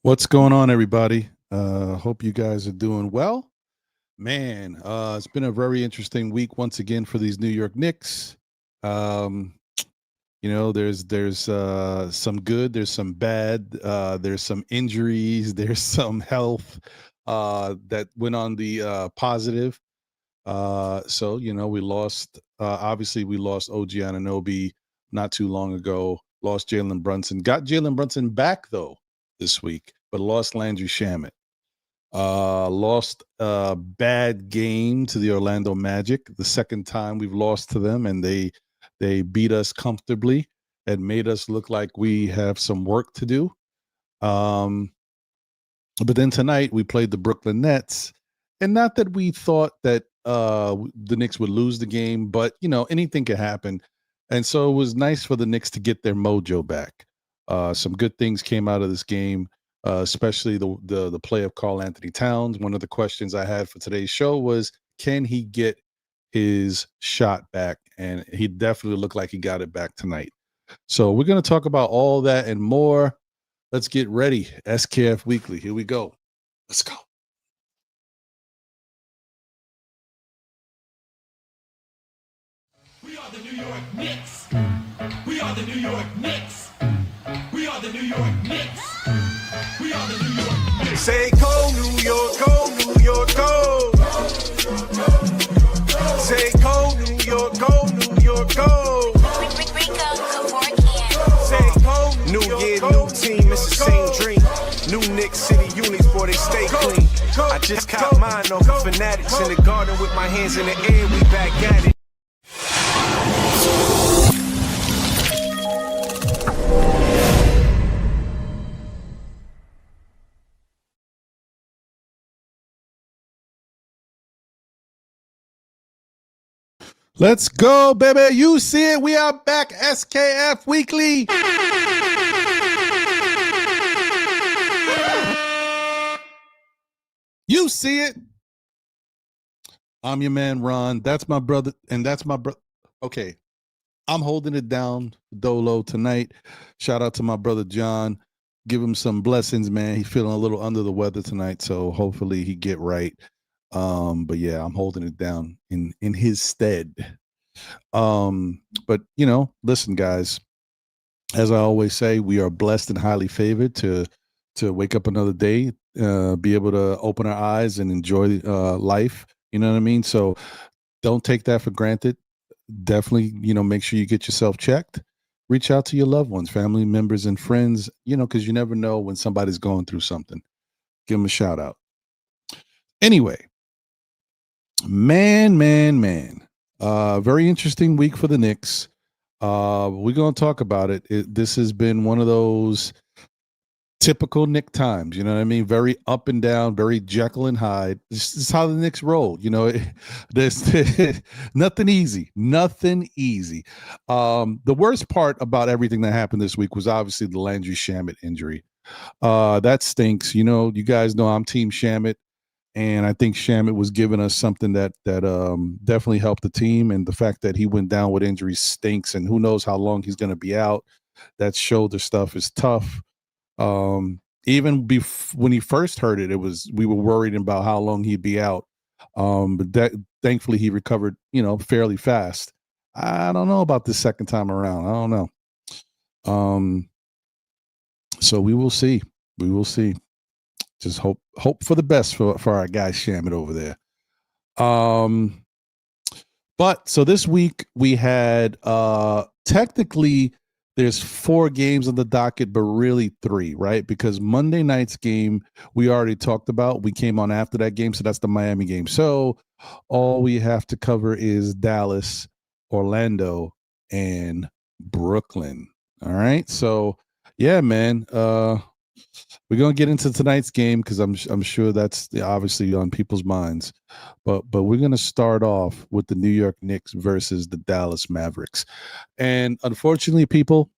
What's going on, everybody? Hope you guys are doing well. Man, it's been a very interesting week once again for these New York Knicks. Um, there's some good, there's some bad, there's some injuries, there's some health that went on the positive. We lost. Obviously, we lost OG Anunoby not too long ago. Lost Jalen Brunson. Got Jalen Brunson back though this week, but lost Landry Shamet. Lost a bad game to the Orlando Magic. The second time we've lost to them, and they beat us comfortably and made us look like we have some work to do. But then tonight we played the Brooklyn Nets, and not that we thought that the Knicks would lose the game, but anything could happen. And so it was nice for the Knicks to get their mojo back. Some good things came out of this game, especially the play of Karl Anthony Towns. One of the questions I had for today's show was, can he get his shot back? And he definitely looked like he got it back tonight. So we're going to talk about all that and more. Let's get ready. SKF Weekly. Here we go. Let's go. We are the New York Knicks. We are the New York Knicks. We are the New York Knicks. We are the New York Knicks. Say go New York, go New York, go. Say go New York, go New York, go. Say go New Year, new team, it's the same dream. New Knicks City unis, boy, they stay clean. I just caught mine off the Fanatics in the garden with my hands in the air, we back at it. Let's go, baby. You see it. We are back. SKF Weekly. You see it. I'm your man, Ron. That's my brother. And that's my brother. Okay. I'm holding it down Dolo tonight. Shout out to my brother, John. Give him some blessings, man. He's feeling a little under the weather tonight, so hopefully he get right. But yeah, I'm holding it down in his stead. But listen, guys, as I always say, we are blessed and highly favored to wake up another day, be able to open our eyes and enjoy life. You know what I mean? So don't take that for granted. Definitely, make sure you get yourself checked. Reach out to your loved ones, family members, and friends, because you never know when somebody's going through something. Give them a shout out. Anyway, man. Very interesting week for the Knicks. We're going to talk about it. This has been one of those typical Knick times, you know what I mean? Very up and down, very Jekyll and Hyde. This is how the Knicks roll, there's nothing easy. The worst part about everything that happened this week was obviously the Landry Shamet injury. That stinks. You guys know I'm Team Shamet. And I think Shamet was giving us something that definitely helped the team. And the fact that he went down with injuries stinks. And who knows how long he's going to be out. That shoulder stuff is tough. Even when he first heard it, we were worried about how long he'd be out. But thankfully he recovered, fairly fast. I don't know about this second time around. I don't know. So we will see. Just hope for the best for our guy Shamet over there. But so this week we had technically there's 4 games on the docket, but really 3, right? Because Monday night's game we already talked about. We came on after that game, so that's the Miami game. So all we have to cover is Dallas, Orlando, and Brooklyn. All right. So yeah, man. We're gonna get into tonight's game because I'm sure that's obviously on people's minds, but we're gonna start off with the New York Knicks versus the Dallas Mavericks, and unfortunately, people,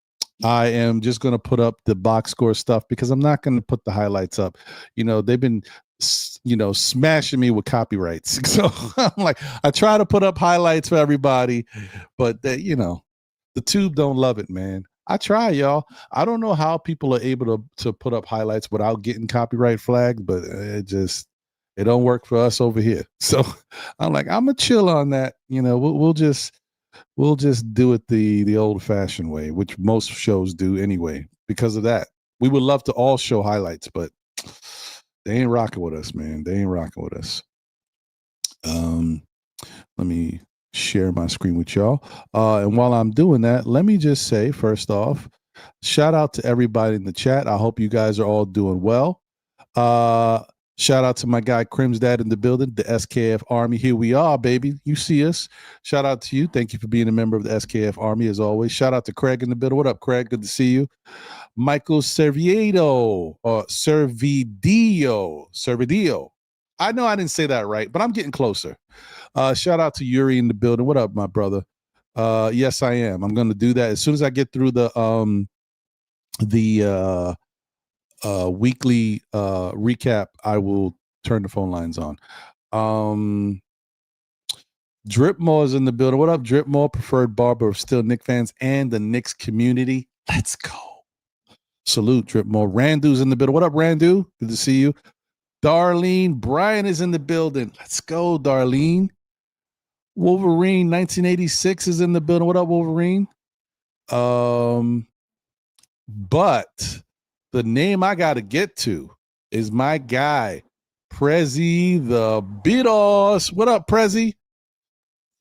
I am just gonna put up the box score stuff because I'm not gonna put the highlights up. They've been smashing me with copyrights, so I'm like, I try to put up highlights for everybody, but the tube don't love it, man. I try, y'all. I don't know how people are able to put up highlights without getting copyright flagged, but it don't work for us over here. So I'm like, I'm gonna chill on that. We'll just do it the old fashioned way, which most shows do anyway. Because of that, we would love to all show highlights, but they ain't rocking with us, man. They ain't rocking with us. Let me share my screen with y'all. And while I'm doing that, let me just say, first off, shout out to everybody in the chat. I hope you guys are all doing well. Shout out to my guy Crim's dad in the building, the SKF Army. Here we are, baby. You see us. Shout out to you. Thank you for being a member of the SKF Army, as always. Shout out to Craig in the building. What up, Craig? Good to see you. Michael Servidio. I know I didn't say that right, but I'm getting closer. Shout out to Yuri in the building. What up, my brother? Yes, I am. I'm going to do that as soon as I get through the weekly recap. I will turn the phone lines on. Dripmore is in the building. What up, Dripmore? Preferred barber of still Knicks fans and the Knicks community. Let's go. Salute, Dripmore. Randu's in the building. What up, Randu? Good to see you. Darlene Bryan is in the building. Let's go, Darlene. Wolverine 1986 is in the building. What up, Wolverine? But the name I got to get to is my guy, Prezi the Beatles. What up, Prezi?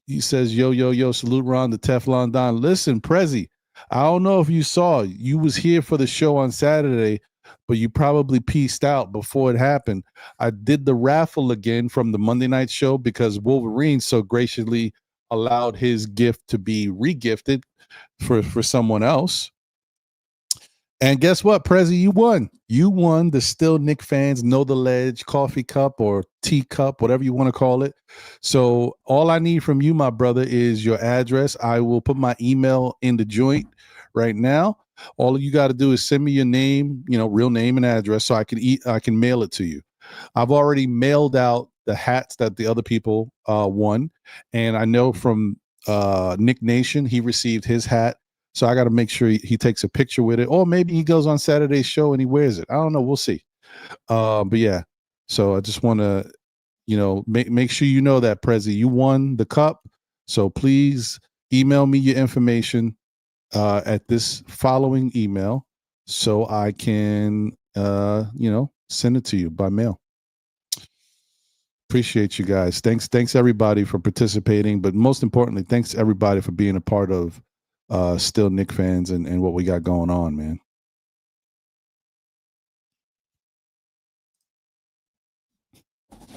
He says, yo, salute Ron, the Teflon Don. Listen, Prezi, I don't know if you saw, you was here for the show on Saturday, but you probably pieced out before it happened. I did the raffle again from the Monday night show because Wolverine so graciously allowed his gift to be regifted for someone else. And guess what, Prezi? You won. You won the Still Nick Fans Know the Ledge coffee cup or tea cup, whatever you want to call it. So all I need from you, my brother, is your address. I will put my email in the joint right now. All you got to do is send me your name, real name and address, so I can mail it to you. I've already mailed out the hats that the other people won, and I know from Nick Nation he received his hat. So I got to make sure he takes a picture with it, or maybe he goes on Saturday's show and he wears it. I don't know. We'll see. But yeah, so I just want to, make sure you know that, Prezi, you won the cup. So please email me your information at this following email so I can, send it to you by mail. Appreciate you guys. Thanks everybody for participating. But most importantly, thanks everybody for being a part of Still Nick Fans and what we got going on, man.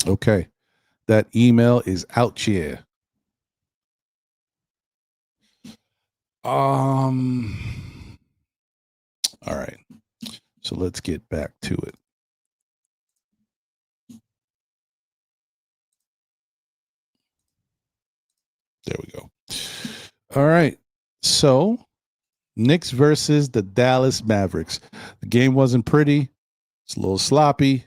Okay. That email is out here. All right. So let's get back to it. There we go. All right. So, Knicks versus the Dallas Mavericks. The game wasn't pretty. It's a little sloppy.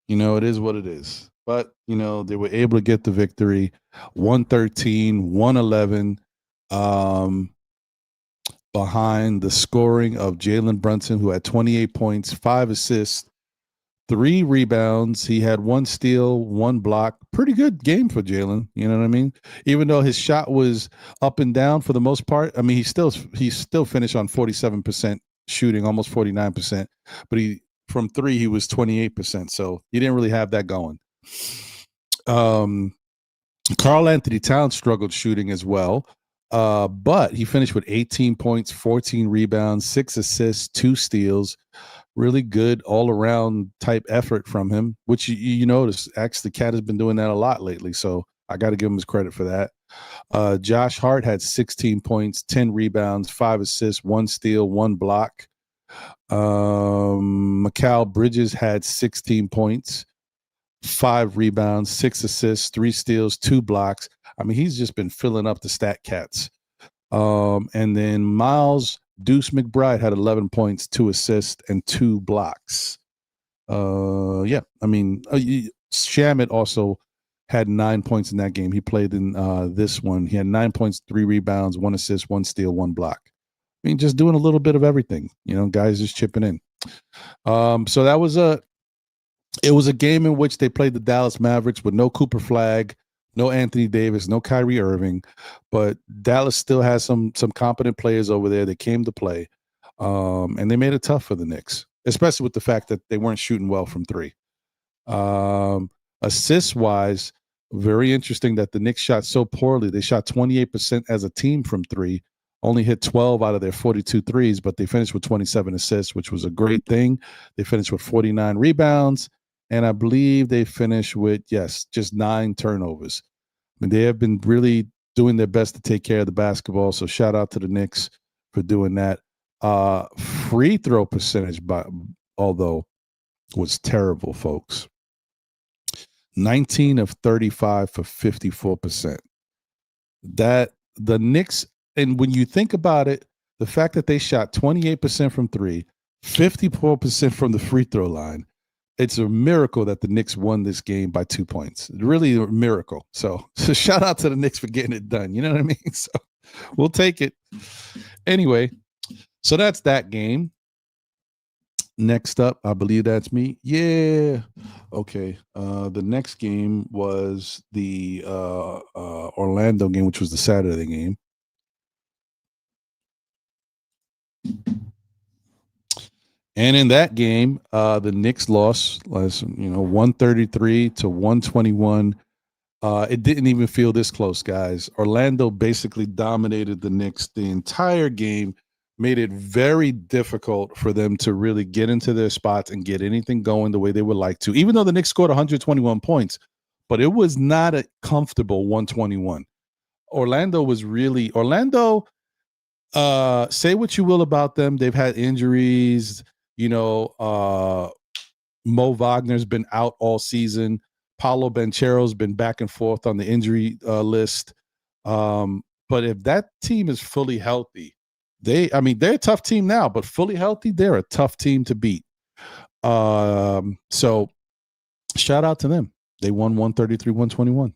It is what it is. But, they were able to get the victory. 113-111 behind the scoring of Jalen Brunson, who had 28 points, 5 assists, 3 rebounds. He had 1 steal, 1 block. Pretty good game for Jalen. You know what I mean? Even though his shot was up and down for the most part. I mean, he still finished on 47% shooting, almost 49%. But from 3, he was 28%. So he didn't really have that going. Karl Anthony Towns struggled shooting as well. But he finished with 18 points, 14 rebounds, 6 assists, 2 steals. Really good all-around type effort from him, which you notice. Actually, the cat has been doing that a lot lately, so I got to give him his credit for that. Josh Hart had 16 points, 10 rebounds, 5 assists, 1 steal, 1 block. Mikal Bridges had 16 points, 5 rebounds, 6 assists, 3 steals, 2 blocks. I mean, he's just been filling up the stat cats. And then Miles Deuce McBride had 11 points, 2 assists, and 2 blocks. Shamit also had 9 points in that game. He played in this one. He had 9 points, 3 rebounds, 1 assist, 1 steal, 1 block. mean, just doing a little bit of everything. Guys just chipping in. So that was it was a game in which they played the Dallas Mavericks with no Cooper Flag, no Anthony Davis, no Kyrie Irving, but Dallas still has some competent players over there that came to play, and they made it tough for the Knicks, especially with the fact that they weren't shooting well from three. Assists wise, very interesting that the Knicks shot so poorly. They shot 28% as a team from three, only hit 12 out of their 42 threes, but they finished with 27 assists, which was a great thing. They finished with 49 rebounds, and I believe they finished with, just 9 turnovers. I mean, they have been really doing their best to take care of the basketball, so shout out to the Knicks for doing that. Free throw percentage, although, was terrible, folks. 19 of 35 for 54%. That the Knicks, and when you think about it, the fact that they shot 28% from three, 54% from the free throw line, it's a miracle that the Knicks won this game by 2 points. Really a miracle. So shout out to the Knicks for getting it done. You know what I mean? So we'll take it. Anyway, so that's that game. Next up, I believe that's me. Yeah. Okay. The next game was the Orlando game, which was the Saturday game. And in that game, the Knicks lost, 133 to 121. It didn't even feel this close, guys. Orlando basically dominated the Knicks the entire game, made it very difficult for them to really get into their spots and get anything going the way they would like to, even though the Knicks scored 121 points, but it was not a comfortable 121. Orlando, say what you will about them. They've had injuries, Mo Wagner's been out all season. Paolo Banchero's been back and forth on the injury list. But if that team is fully healthy, they're a tough team now, but fully healthy, they're a tough team to beat. So shout out to them. They won 133-121.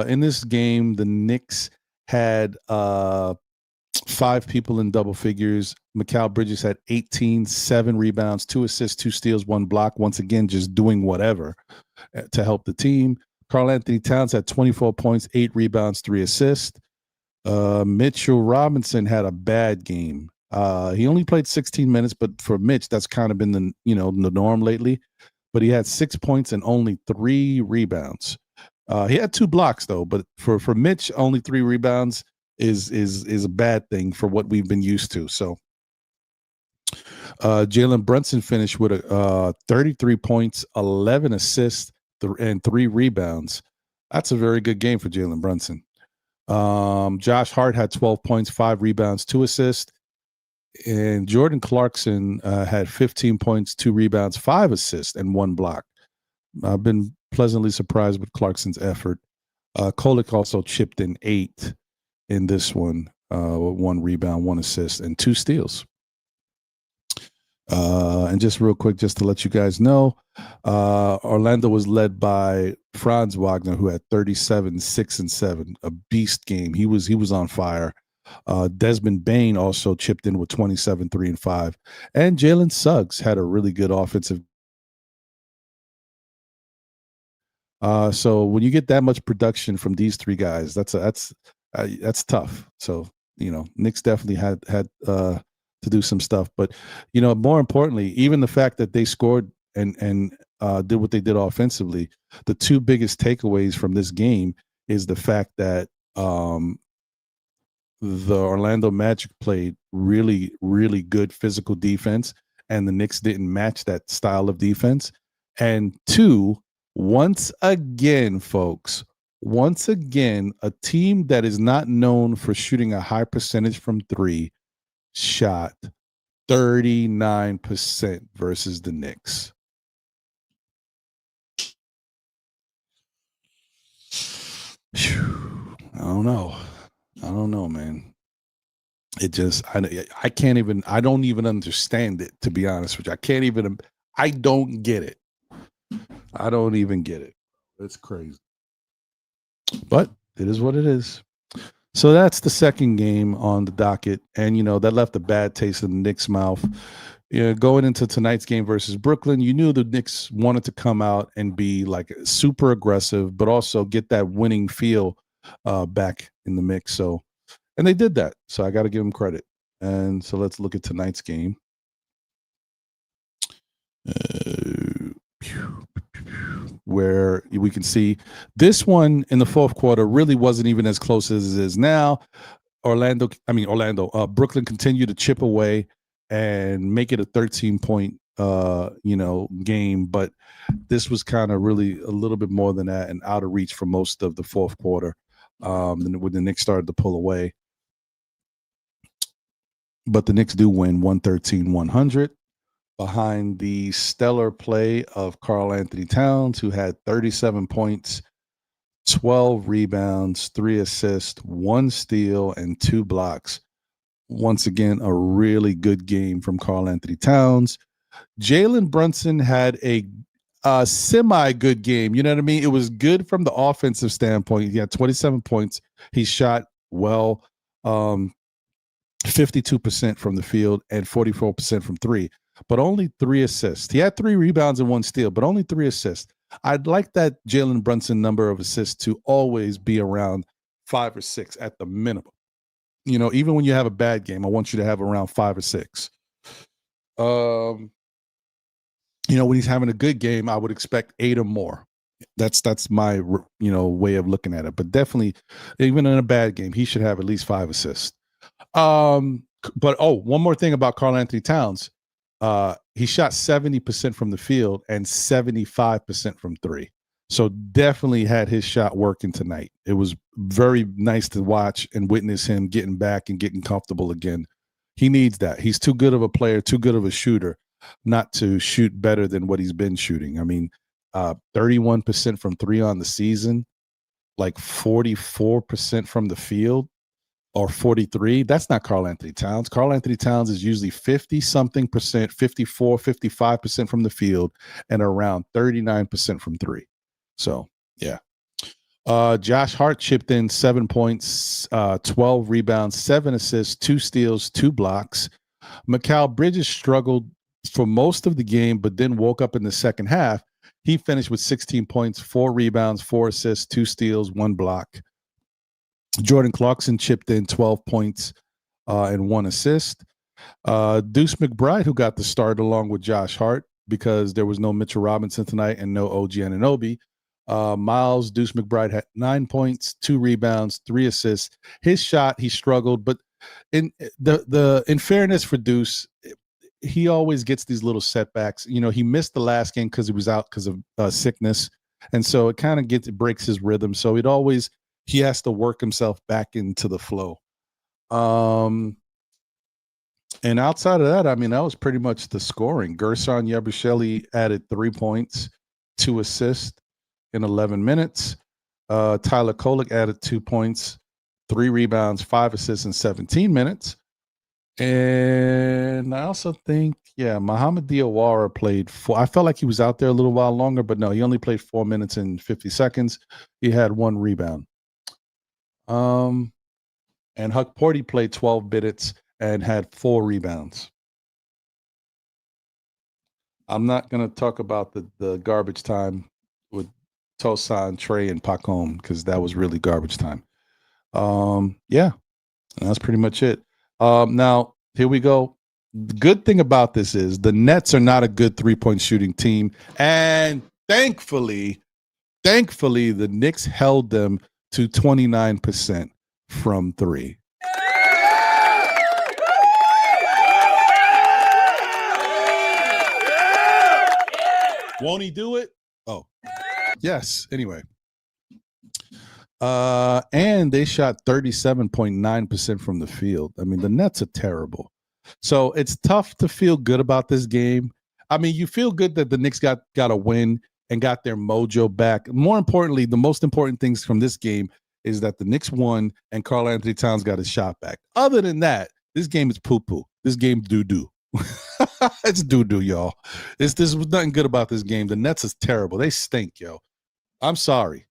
In this game, the Knicks had 5 people in double figures. Mikal Bridges had 18, 7 rebounds, 2 assists, 2 steals, 1 block. Once again, just doing whatever to help the team. Karl-Anthony Towns had 24 points, 8 rebounds, 3 assists. Mitchell Robinson had a bad game. He only played 16 minutes, but for Mitch, that's kind of been the norm lately. But he had 6 points and only 3 rebounds. He had 2 blocks though, but for Mitch, only 3 rebounds is a bad thing for what we've been used to. So Jalen Brunson finished with 33 points, 11 assists, and 3 rebounds. That's a very good game for Jalen Brunson. Josh Hart had 12 points, 5 rebounds, 2 assists. And Jordan Clarkson had 15 points, 2 rebounds, 5 assists, and 1 block. I've been pleasantly surprised with Clarkson's effort. Kolek also chipped in 8 in this one, 1 rebound, 1 assist, and 2 steals. And just real quick, just to let you guys know, Orlando was led by Franz Wagner, who had 37, 6, and 7, a beast game. He was on fire. Desmond Bain also chipped in with 27, 3, and 5. And Jalen Suggs had a really good offensive. So when you get that much production from these 3 guys, that's tough. So, Knicks definitely had to do some stuff, but more importantly, even the fact that they scored and did what they did offensively, the 2 biggest takeaways from this game is the fact that the Orlando Magic played really, really good physical defense, and the Knicks didn't match that style of defense. And 2, once again, folks, a team that is not known for shooting a high percentage from 3 shot 39% versus the Knicks. Whew. I don't know, man. It just, I can't even, I don't even understand it, to be honest with you. I don't get it. I don't even get it. It's crazy. But it is what it is. So that's the second game on the docket, and that left a bad taste in the Knicks' mouth. Going into tonight's game versus Brooklyn, you knew the Knicks wanted to come out and be like super aggressive, but also get that winning feel back in the mix. So, and they did that. So I got to give them credit. And so let's look at tonight's game. Where we can see this one in the fourth quarter really wasn't even as close as it is now. Brooklyn continued to chip away and make it a 13-point game, but this was kind of really a little bit more than that and out of reach for most of the fourth quarter. When the Knicks started to pull away, but the Knicks do win 113-100 behind the stellar play of Karl Anthony Towns, who had 37 points, 12 rebounds, 3 assists, 1 steal, and 2 blocks. Once again, a really good game from Karl Anthony Towns. Jalen Brunson had a semi-good game. You know what I mean? It was good from the offensive standpoint. He had 27 points. He shot well, 52% from the field and 44% from 3, but only 3 assists. He had 3 rebounds and 1 steal, but only 3 assists. I'd like that Jalen Brunson number of assists to always be around 5 or 6 at the minimum. Even when you have a bad game, I want you to have around 5 or 6. When he's having a good game, I would expect 8 or more. That's my way of looking at it. But definitely, even in a bad game, he should have at least 5 assists. But one more thing about Karl Anthony Towns. He shot 70% from the field and 75% from 3. So definitely had his shot working tonight. It was very nice to watch and witness him getting back and getting comfortable again. He needs that. He's too good of a player, too good of a shooter not to shoot better than what he's been shooting. I mean, 31% from 3 on the season, like 44% from the field. Or 43, that's not Karl Anthony Towns. Karl Anthony Towns is usually 50-something percent, 54, 55% from the field, and around 39% from 3. So, yeah. Josh Hart chipped in 7 points, 12 rebounds, 7 assists, 2 steals, 2 blocks. Mikal Bridges struggled for most of the game, but then woke up in the second half. He finished with 16 points, 4 rebounds, 4 assists, 2 steals, 1 block. Jordan Clarkson chipped in 12 points and 1 assist. Deuce McBride, who got the start along with Josh Hart because there was no Mitchell Robinson tonight and no OG Anunoby. Miles Deuce McBride had 9 points, 2 rebounds, 3 assists. His shot, he struggled, but in fairness for Deuce, he always gets these little setbacks. He missed the last game because he was out because of sickness, and so it breaks his rhythm. So he has to work himself back into the flow. And outside of that, I mean, that was pretty much the scoring. Gerson Yabusele added 3 points, 2 assists in 11 minutes. Tyler Kolek added 2 points, 3 rebounds, 5 assists in 17 minutes. And I also think, Muhammad Diawara played 4. I felt like he was out there a little while longer, but no, he only played 4 minutes and 50 seconds. He had 1 rebound. And Huck Porty played 12 minutes and had 4 rebounds. I'm not going to talk about the garbage time with Tosan, Trey, and Pacom because that was really garbage time. That's pretty much it. Now, here we go. The good thing about this is the Nets are not a good 3-point shooting team. And thankfully, the Knicks held them to 29% from 3. Won't he do it? Oh, yes. Anyway. And they shot 37.9% from the field. I mean, the Nets are terrible. So it's tough to feel good about this game. I mean, you feel good that the Knicks got a win and got their mojo back. More importantly, the most important things from this game is that the Knicks won and Karl Anthony Towns got his shot back. Other than that, this game is poo-poo. This game doo-doo. It's doo-doo, y'all. This was nothing good about this game. The Nets is terrible. They stink, yo. I'm sorry.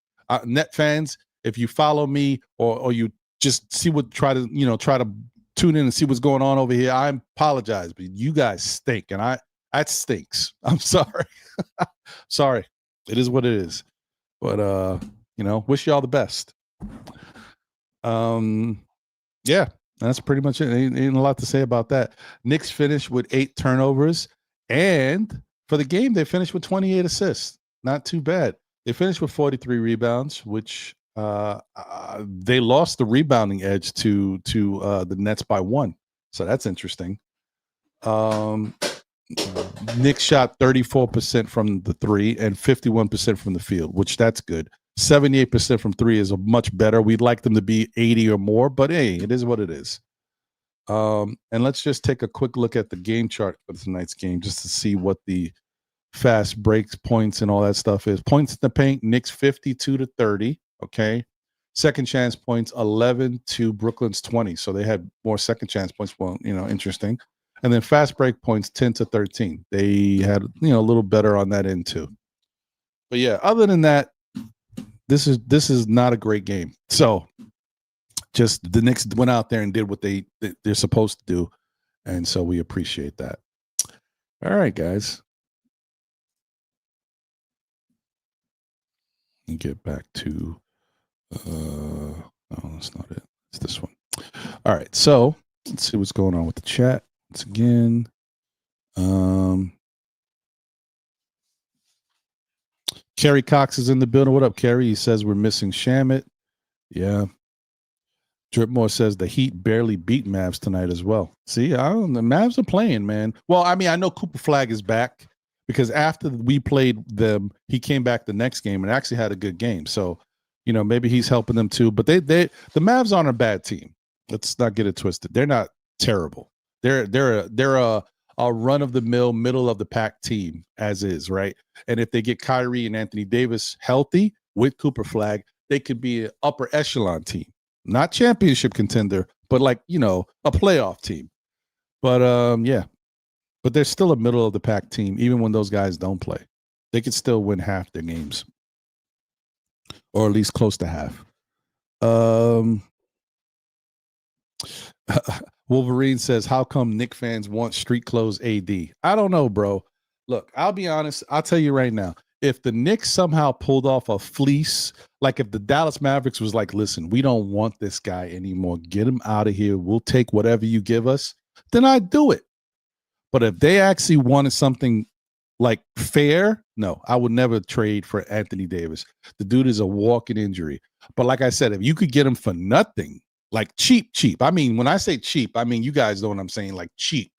Net fans, if you follow me or you just try to tune in and see what's going on over here. I apologize, but you guys stink, and that stinks. I'm sorry. Sorry. It is what it is. But wish you all the best. Yeah, that's pretty much it. Ain't a lot to say about that. Knicks finished with 8 turnovers, and for the game, they finished with 28 assists. Not too bad. They finished with 43 rebounds, which they lost the rebounding edge to the Nets by 1. So that's interesting. Knicks shot 34% from the 3 and 51% from the field, which that's good. 78% from 3 is a much better. We'd like them to be 80 or more, but hey, it is what it is. And let's just take a quick look at the game chart for tonight's game just to see what the fast breaks, points, and all that stuff is. Points in the paint, Knicks 52-30. Okay. Second chance points 11 to Brooklyn's 20. So they had more second chance points. Well, interesting. And then fast break points 10-13. They had a little better on that end too. But yeah, other than that, this is not a great game. So just the Knicks went out there and did what they're supposed to do, and so we appreciate that. All right, guys. And get back to no, that's not it. It's this one. All right, so let's see what's going on with the chat once again. Kerry Cox is in the building. What up, Kerry? He says we're missing Shamit. Yeah. Dripmore says the Heat barely beat Mavs tonight as well. See, the Mavs are playing, man. Well, I mean, I know Cooper Flag is back because after we played them, he came back the next game and actually had a good game. So, maybe he's helping them too. But the Mavs aren't a bad team. Let's not get it twisted. They're not terrible. They're a run-of-the-mill, middle-of-the-pack team, as is, right? And if they get Kyrie and Anthony Davis healthy with Cooper Flag, they could be an upper echelon team. Not championship contender, but a playoff team. But, yeah. But they're still a middle-of-the-pack team, even when those guys don't play. They could still win half their games. Or at least close to half. Wolverine says, how come Knicks fans want street clothes AD? I don't know, bro. Look, I'll be honest. I'll tell you right now. If the Knicks somehow pulled off a fleece, like if the Dallas Mavericks was like, listen, we don't want this guy anymore. Get him out of here. We'll take whatever you give us. Then I'd do it. But if they actually wanted something like fair, no, I would never trade for Anthony Davis. The dude is a walking injury. But like I said, if you could get him for nothing, like cheap. I mean, when I say cheap, I mean, you guys know what I'm saying, like cheap.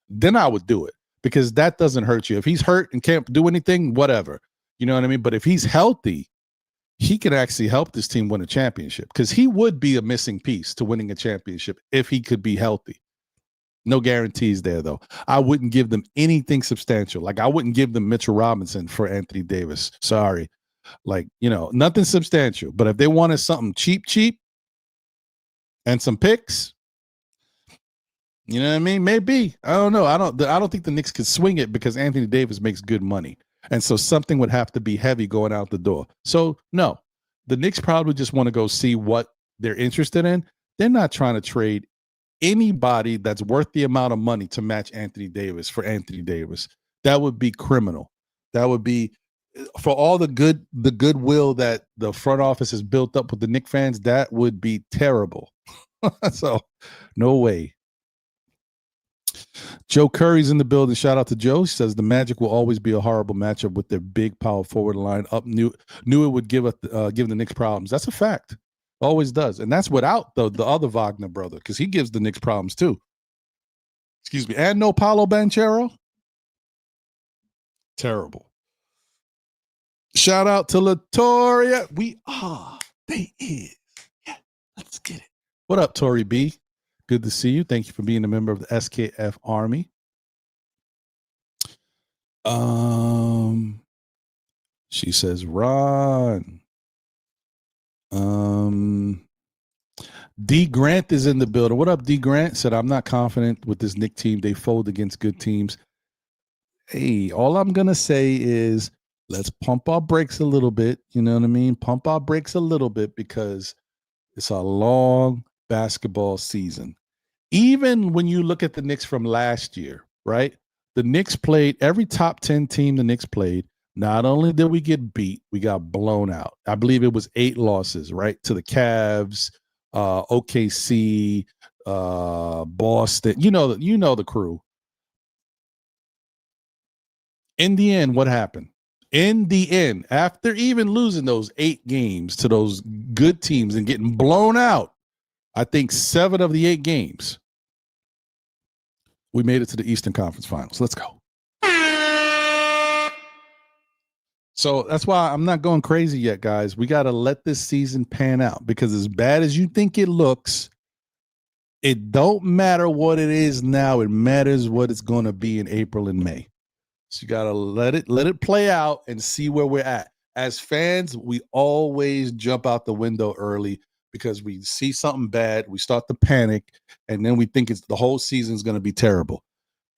Then I would do it because that doesn't hurt you. If he's hurt and can't do anything, whatever. You know what I mean? But if he's healthy, he could actually help this team win a championship because he would be a missing piece to winning a championship if he could be healthy. No guarantees there, though. I wouldn't give them anything substantial. Like, I wouldn't give them Mitchell Robinson for Anthony Davis. Sorry. Like, nothing substantial. But if they wanted something cheap, and some picks, you know what I mean? Maybe. I don't know. I don't think the Knicks could swing it because Anthony Davis makes good money. And so something would have to be heavy going out the door. So, no. The Knicks probably just want to go see what they're interested in. They're not trying to trade anybody that's worth the amount of money to match Anthony Davis for Anthony Davis. That would be criminal. That would be, for all the goodwill that the front office has built up with the Knicks fans, that would be terrible. So, no way. Joe Curry's in the building. Shout out to Joe. He says the Magic will always be a horrible matchup with their big power forward line. Knew it would give the Knicks problems. That's a fact. Always does. And that's without the other Wagner brother, because he gives the Knicks problems too. Excuse me. And no Paolo Banchero. Terrible. Shout out to Latoria. They is. Yeah, let's get it. What up, Tori B? Good to see you. Thank you for being a member of the SKF Army. She says, Ron. D Grant is in the building. What up, D Grant? Said, I'm not confident with this Knicks team. They fold against good teams. Hey, all I'm going to say is let's pump our brakes a little bit. You know what I mean? Pump our brakes a little bit because It's a long basketball season. Even when you look at the Knicks from last year, right? The Knicks played every top 10 team the Knicks played. Not only did we get beat, we got blown out. I believe it was 8 losses, right? To the Cavs, OKC, Boston. You know the crew. In the end, what happened? In the end, after even losing those 8 games to those good teams and getting blown out, I think 7 of the 8 games, we made it to the Eastern Conference Finals. Let's go. So that's why I'm not going crazy yet, guys. We got to let this season pan out, because as bad as you think it looks, it don't matter what it is now. It matters what it's going to be in April and May. So you got to let it play out and see where we're at. As fans, we always jump out the window early because we see something bad, we start to panic, and then we think the whole season is going to be terrible.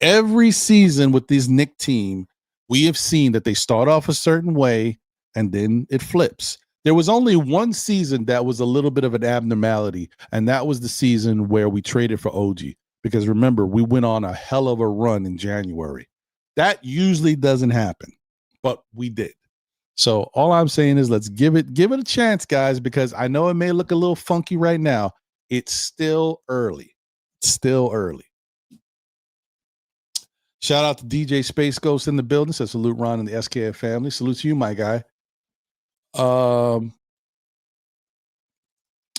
Every season with this Knicks team, we have seen that they start off a certain way and then it flips. There was only one season that was a little bit of an abnormality, and that was the season where we traded for OG. Because remember, we went on a hell of a run in January. That usually doesn't happen, but we did. So all I'm saying is let's give it a chance, guys, because I know it may look a little funky right now. It's still early. It's still early. Shout out to DJ Space Ghost in the building. Says salute Ron and the SKF family. Salute to you, my guy.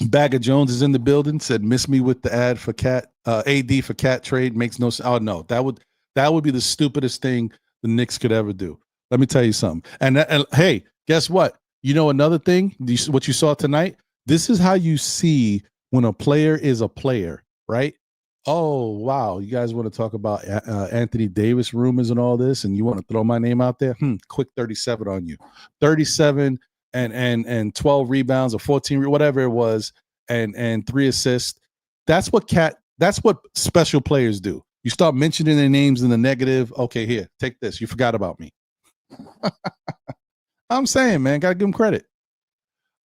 Bagger Jones is in the building. Said miss me with the ad for AD for cat trade. Makes no sense. Oh no, that would be the stupidest thing the Knicks could ever do. Let me tell you something. And hey, guess what? You know another thing. What you saw tonight. This is how you see when a player is a player, right? Oh, wow. You guys want to talk about Anthony Davis rumors and all this, and you want to throw my name out there? Quick 37 on you. 37 and 12 rebounds or 14, whatever it was, and 3 assists. That's what special players do. You start mentioning their names in the negative. Okay, here, take this. You forgot about me. I'm saying, man, gotta give them credit.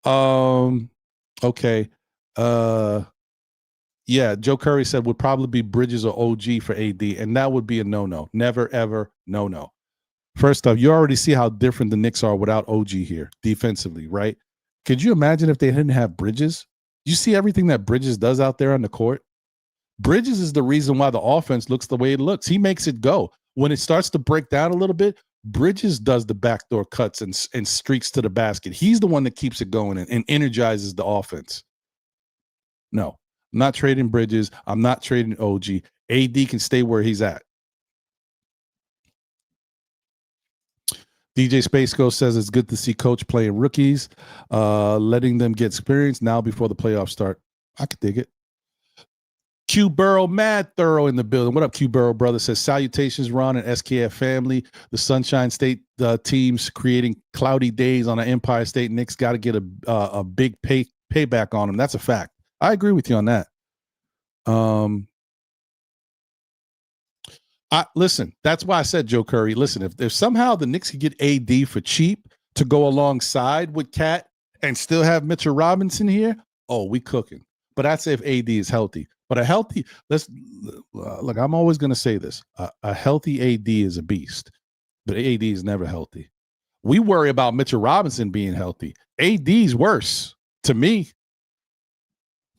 Okay. Yeah, Joe Curry said would probably be Bridges or OG for AD, and that would be a no-no. Never, ever, no-no. First off, you already see how different the Knicks are without OG here defensively, right? Could you imagine if they didn't have Bridges? You see everything that Bridges does out there on the court? Bridges is the reason why the offense looks the way it looks. He makes it go. When it starts to break down a little bit, Bridges does the backdoor cuts and streaks to the basket. He's the one that keeps it going and energizes the offense. No. I'm not trading Bridges. I'm not trading OG. AD can stay where he's at. DJ Space Ghost says it's good to see coach playing rookies, letting them get experience now before the playoffs start. I could dig it. Q Burrow, mad thorough in the building. What up, Q Burrow, brother? Says salutations, Ron and SKF family. The Sunshine State teams creating cloudy days on an Empire State Knicks. Got to get a big payback on them. That's a fact. I agree with you on that. Listen, that's why I said Joe Curry. Listen, if somehow the Knicks could get AD for cheap to go alongside with Cat and still have Mitchell Robinson here, oh, we cooking. But that's if AD is healthy. But look, I'm always going to say this. A healthy AD is a beast, but AD is never healthy. We worry about Mitchell Robinson being healthy. AD's worse to me,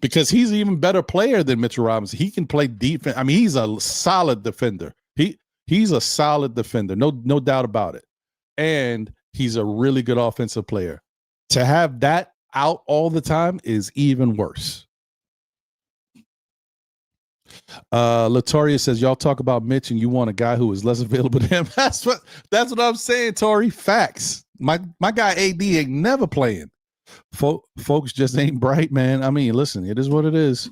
because he's an even better player than Mitchell Robinson. He can play defense. I mean, he's a solid defender. He's a solid defender, no doubt about it. And he's a really good offensive player. To have that out all the time is even worse. Latoria says, y'all talk about Mitch and you want a guy who is less available to him. That's what I'm saying, Tori. Facts. My guy AD ain't never playing. Folks just ain't bright, man. I mean, listen, it is what it is.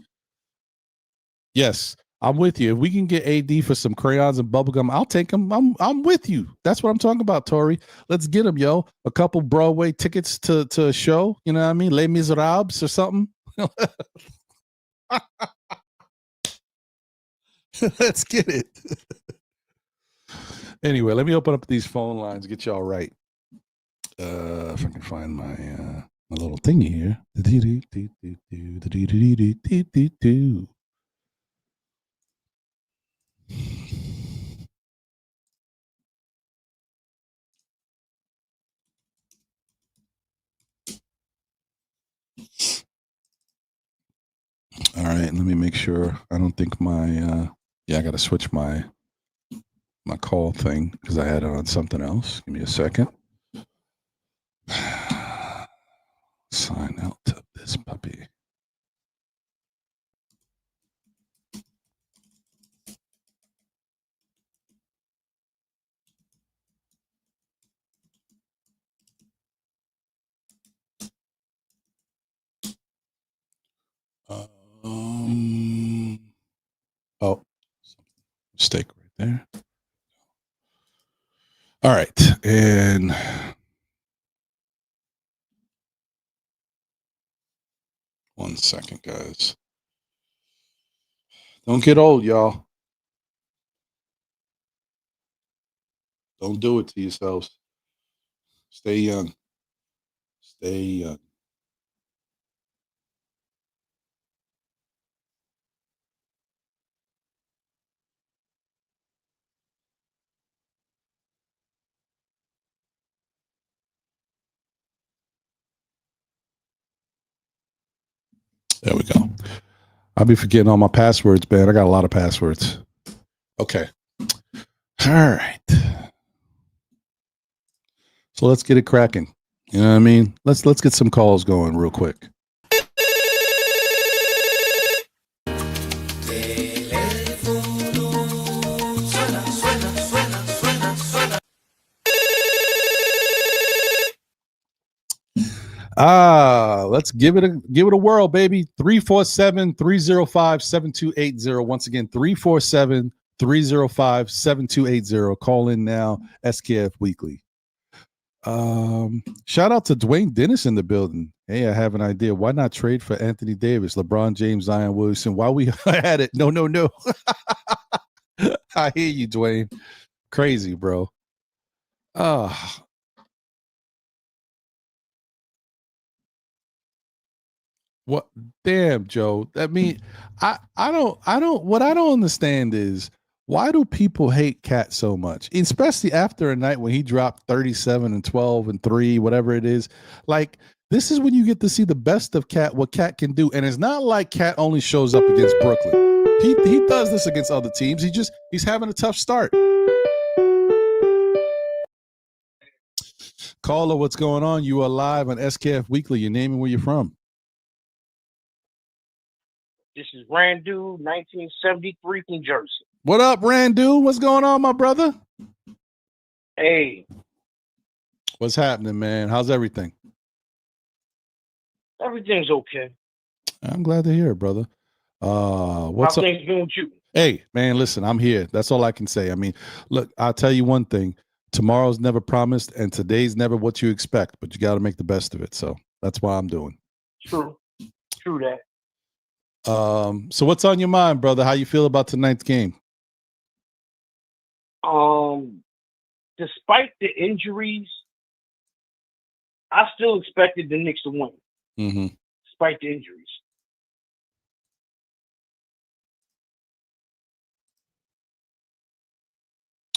Yes, I'm with you. If we can get AD for some crayons and bubblegum, I'll take him. I'm with you. That's what I'm talking about, Tori. Let's get him, yo. A couple Broadway tickets to a show. You know what I mean? Les Miserables or something. Let's get it. Anyway, let me open up these phone lines, get y'all right. If I can find my a little thingy here. All right, let me make sure. I don't think my I got to switch my call thing because I had it on something else. Give me a second. Sign out to this puppy. Oh, mistake right there. All right, and one second, guys. Don't get old, y'all. Don't do it to yourselves. Stay young. Stay young. There we go. I'll be forgetting all my passwords, man. I got a lot of passwords. Okay. All right. So let's get it cracking. You know what I mean? Let's get some calls going real quick. Let's give it a whirl, baby. 347-305-7280. Once again, 347-305-7280. Call in now. SKF Weekly. Shout out to Dwayne Dennis in the building. Hey, I have an idea. Why not trade for Anthony Davis, LeBron James, Zion Williamson? While we had it, no. I hear you, Dwayne. Crazy, bro. What? Damn, Joe. I mean, I don't. What I don't understand is why do people hate Cat so much, especially after a night when he dropped 37 and 12 and 3, whatever it is. Like, this is when you get to see the best of Cat, what Cat can do, and it's not like Cat only shows up against Brooklyn. He does this against other teams. He's having a tough start. Caller, what's going on? You are live on SKF Weekly. Your name and where you're from. This is Randu, 1973 from Jersey. What up, Randu? What's going on, my brother? Hey. What's happening, man? How's everything? Everything's okay. I'm glad to hear it, brother. What's How things been with you? Hey, man, listen, I'm here. That's all I can say. I mean, look, I'll tell you one thing. Tomorrow's never promised, and today's never what you expect, but you got to make the best of it. So that's why I'm doing. True that. So what's on your mind, brother? How you feel about tonight's game? Despite the injuries, I still expected the Knicks to win. Mm-hmm. Despite the injuries.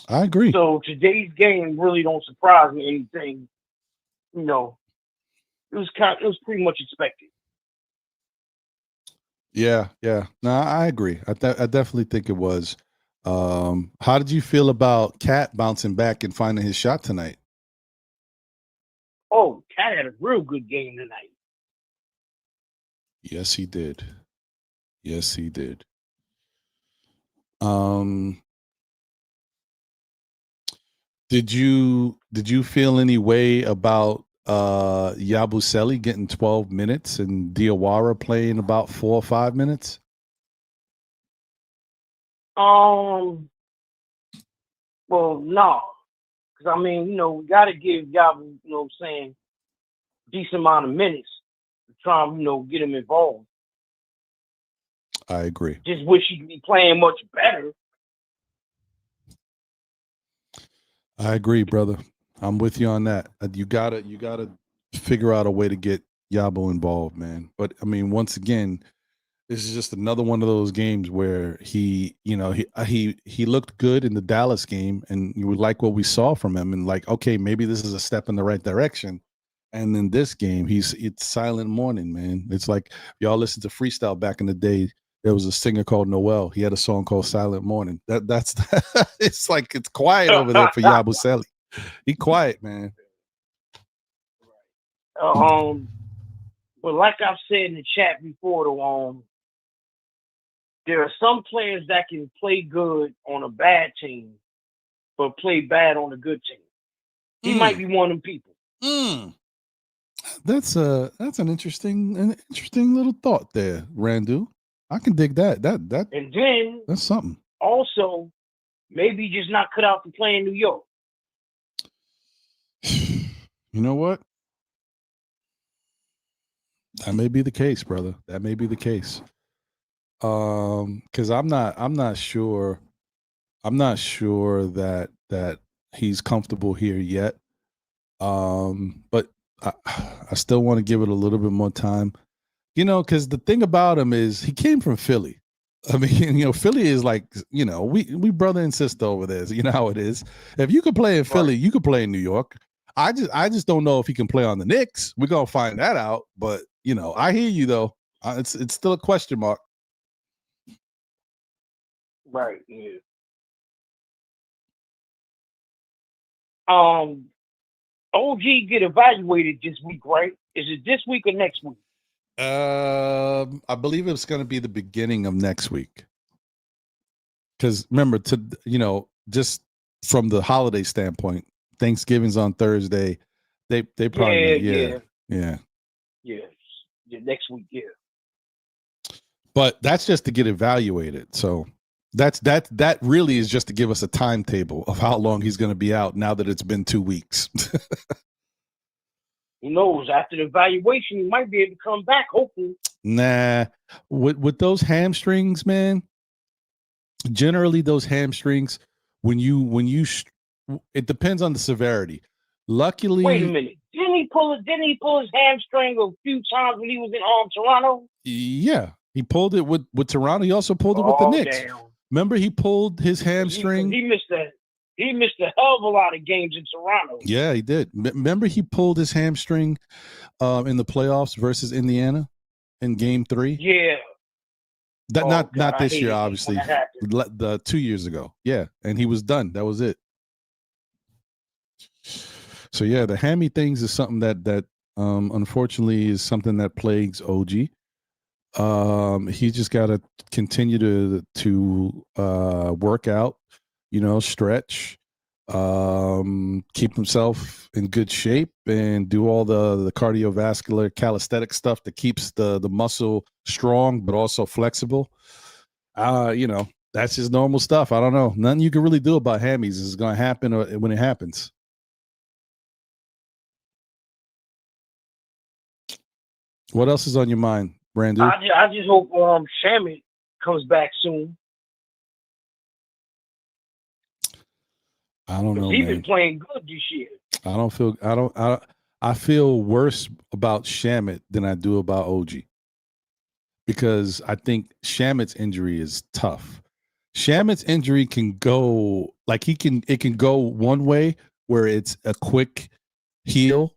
I agree. So today's game really don't surprise me anything. You know, it was pretty much expected. Yeah. No, I agree. I definitely think it was. How did you feel about Cat bouncing back and finding his shot tonight? Oh, Cat had a real good game tonight. Yes, he did. Did you feel any way about Yabusele getting 12 minutes and Diawara playing about 4 or 5 minutes? Well, no. Because, I mean, we got to give Yabu, decent amount of minutes to try and, get him involved. I agree. Just wish he could be playing much better. I agree, brother. I'm with you on that. You gotta figure out a way to get Yabo involved, man. But I mean, once again, this is just another one of those games where he looked good in the Dallas game, and you would like what we saw from him, and like, okay, maybe this is a step in the right direction. And in this game, it's silent morning, man. It's like y'all listen to freestyle back in the day. There was a singer called Noel. He had a song called Silent Morning. That's it's like it's quiet over there for Yabusele. He quiet, man. But like I've said in the chat before, there are some players that can play good on a bad team, but play bad on a good team. He might be one of them people. That's an interesting little thought there, Randu. I can dig that. And then that's something. Also, maybe just not cut out to play in New York. You know what? That may be the case, brother. That may be the case. Because I'm not sure that he's comfortable here yet. But I still want to give it a little bit more time. You know, because the thing about him is he came from Philly. I mean, you know, Philly is like, you know, we brother and sister over there. So you know how it is. If you could play in Philly, you could play in New York. I just don't know if he can play on the Knicks. We're gonna find that out. But you know, I hear you though. It's still a question mark. Right. Yeah. OG get evaluated this week, right? Is it this week or next week? I believe it's going to be the beginning of next week. Because remember, just from the holiday standpoint, Thanksgiving's on Thursday. They probably yeah, next week, yeah. But that's just to get evaluated. So that really is just to give us a timetable of how long he's going to be out now that it's been 2 weeks. Who knows? After the evaluation, he might be able to come back, hopefully. Nah. With those hamstrings, man, generally those hamstrings, when you it depends on the severity. Luckily, wait a minute. Didn't he pull his hamstring a few times when he was in Toronto? Yeah. He pulled it with Toronto. He also pulled it with the Knicks. Damn. Remember, he pulled his hamstring. He missed a hell of a lot of games in Toronto. Yeah, he did. Remember, he pulled his hamstring in the playoffs versus Indiana in Game 3. Yeah. Not this year, obviously. The 2 years ago. Yeah, and he was done. That was it. So yeah, the hammy things is something that unfortunately is something that plagues OG. He just got to continue to work out, stretch, keep himself in good shape, and do all the cardiovascular calisthenic stuff that keeps the muscle strong but also flexible. That's just normal stuff. I don't know. Nothing you can really do about hammies is going to happen when it happens. What else is on your mind, Brandon? I just hope Shamit comes back soon. I don't know. He's been playing good this year. I feel worse about Shamit than I do about OG, because I think Shamit's injury is tough. Shamit's injury can go it can go one way where it's a quick heal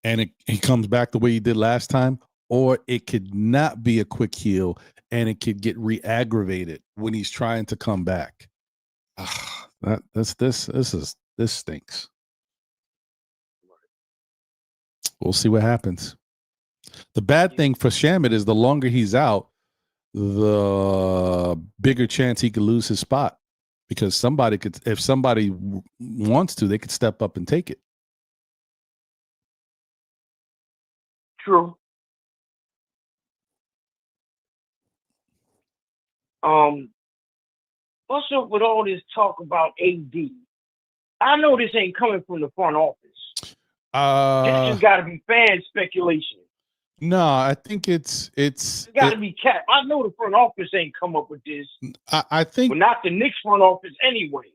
and he comes back the way he did last time, or it could not be a quick heal and it could get re-aggravated when he's trying to come back. This stinks. We'll see what happens. The bad thing for Shamit is the longer he's out, the bigger chance he could lose his spot, because if somebody wants to, they could step up and take it. True. What's up with all this talk about AD? I know this ain't coming from the front office. This just got to be fan speculation. No, I think it's got to be cap. I know the front office ain't come up with this. I think, but not the Knicks front office anyway.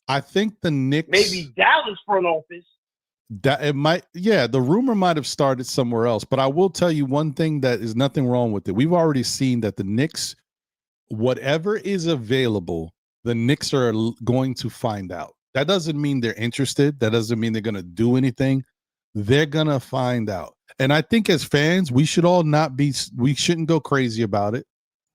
I think the Knicks, maybe Dallas front office. That it might, yeah, the rumor might have started somewhere else, but I will tell you one thing that is nothing wrong with it. We've already seen that the Knicks, whatever is available, the Knicks are going to find out. That doesn't mean they're interested. That doesn't mean they're going to do anything. They're going to find out. And I think as fans, we should all we shouldn't go crazy about it.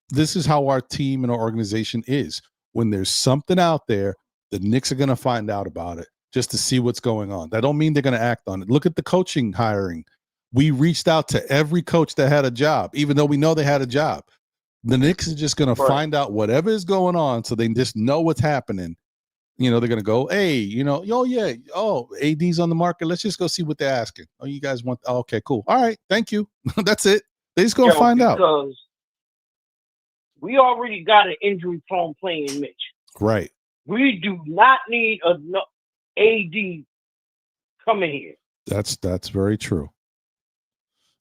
This is how our team and our organization is. When there's something out there, the Knicks are going to find out about it just to see what's going on. That don't mean they're going to act on it. Look at the coaching hiring. We reached out to every coach that had a job, even though we know they had a job. The Knicks are just going to find out whatever is going on so they just know what's happening. They're going to go, hey, AD's on the market. Let's just go see what they're asking. Oh, you guys want, okay, cool. All right, thank you. That's it. They just going to find out. Because we already got an injury-prone playing Mitch. Right. We do not need an AD coming here. That's very true.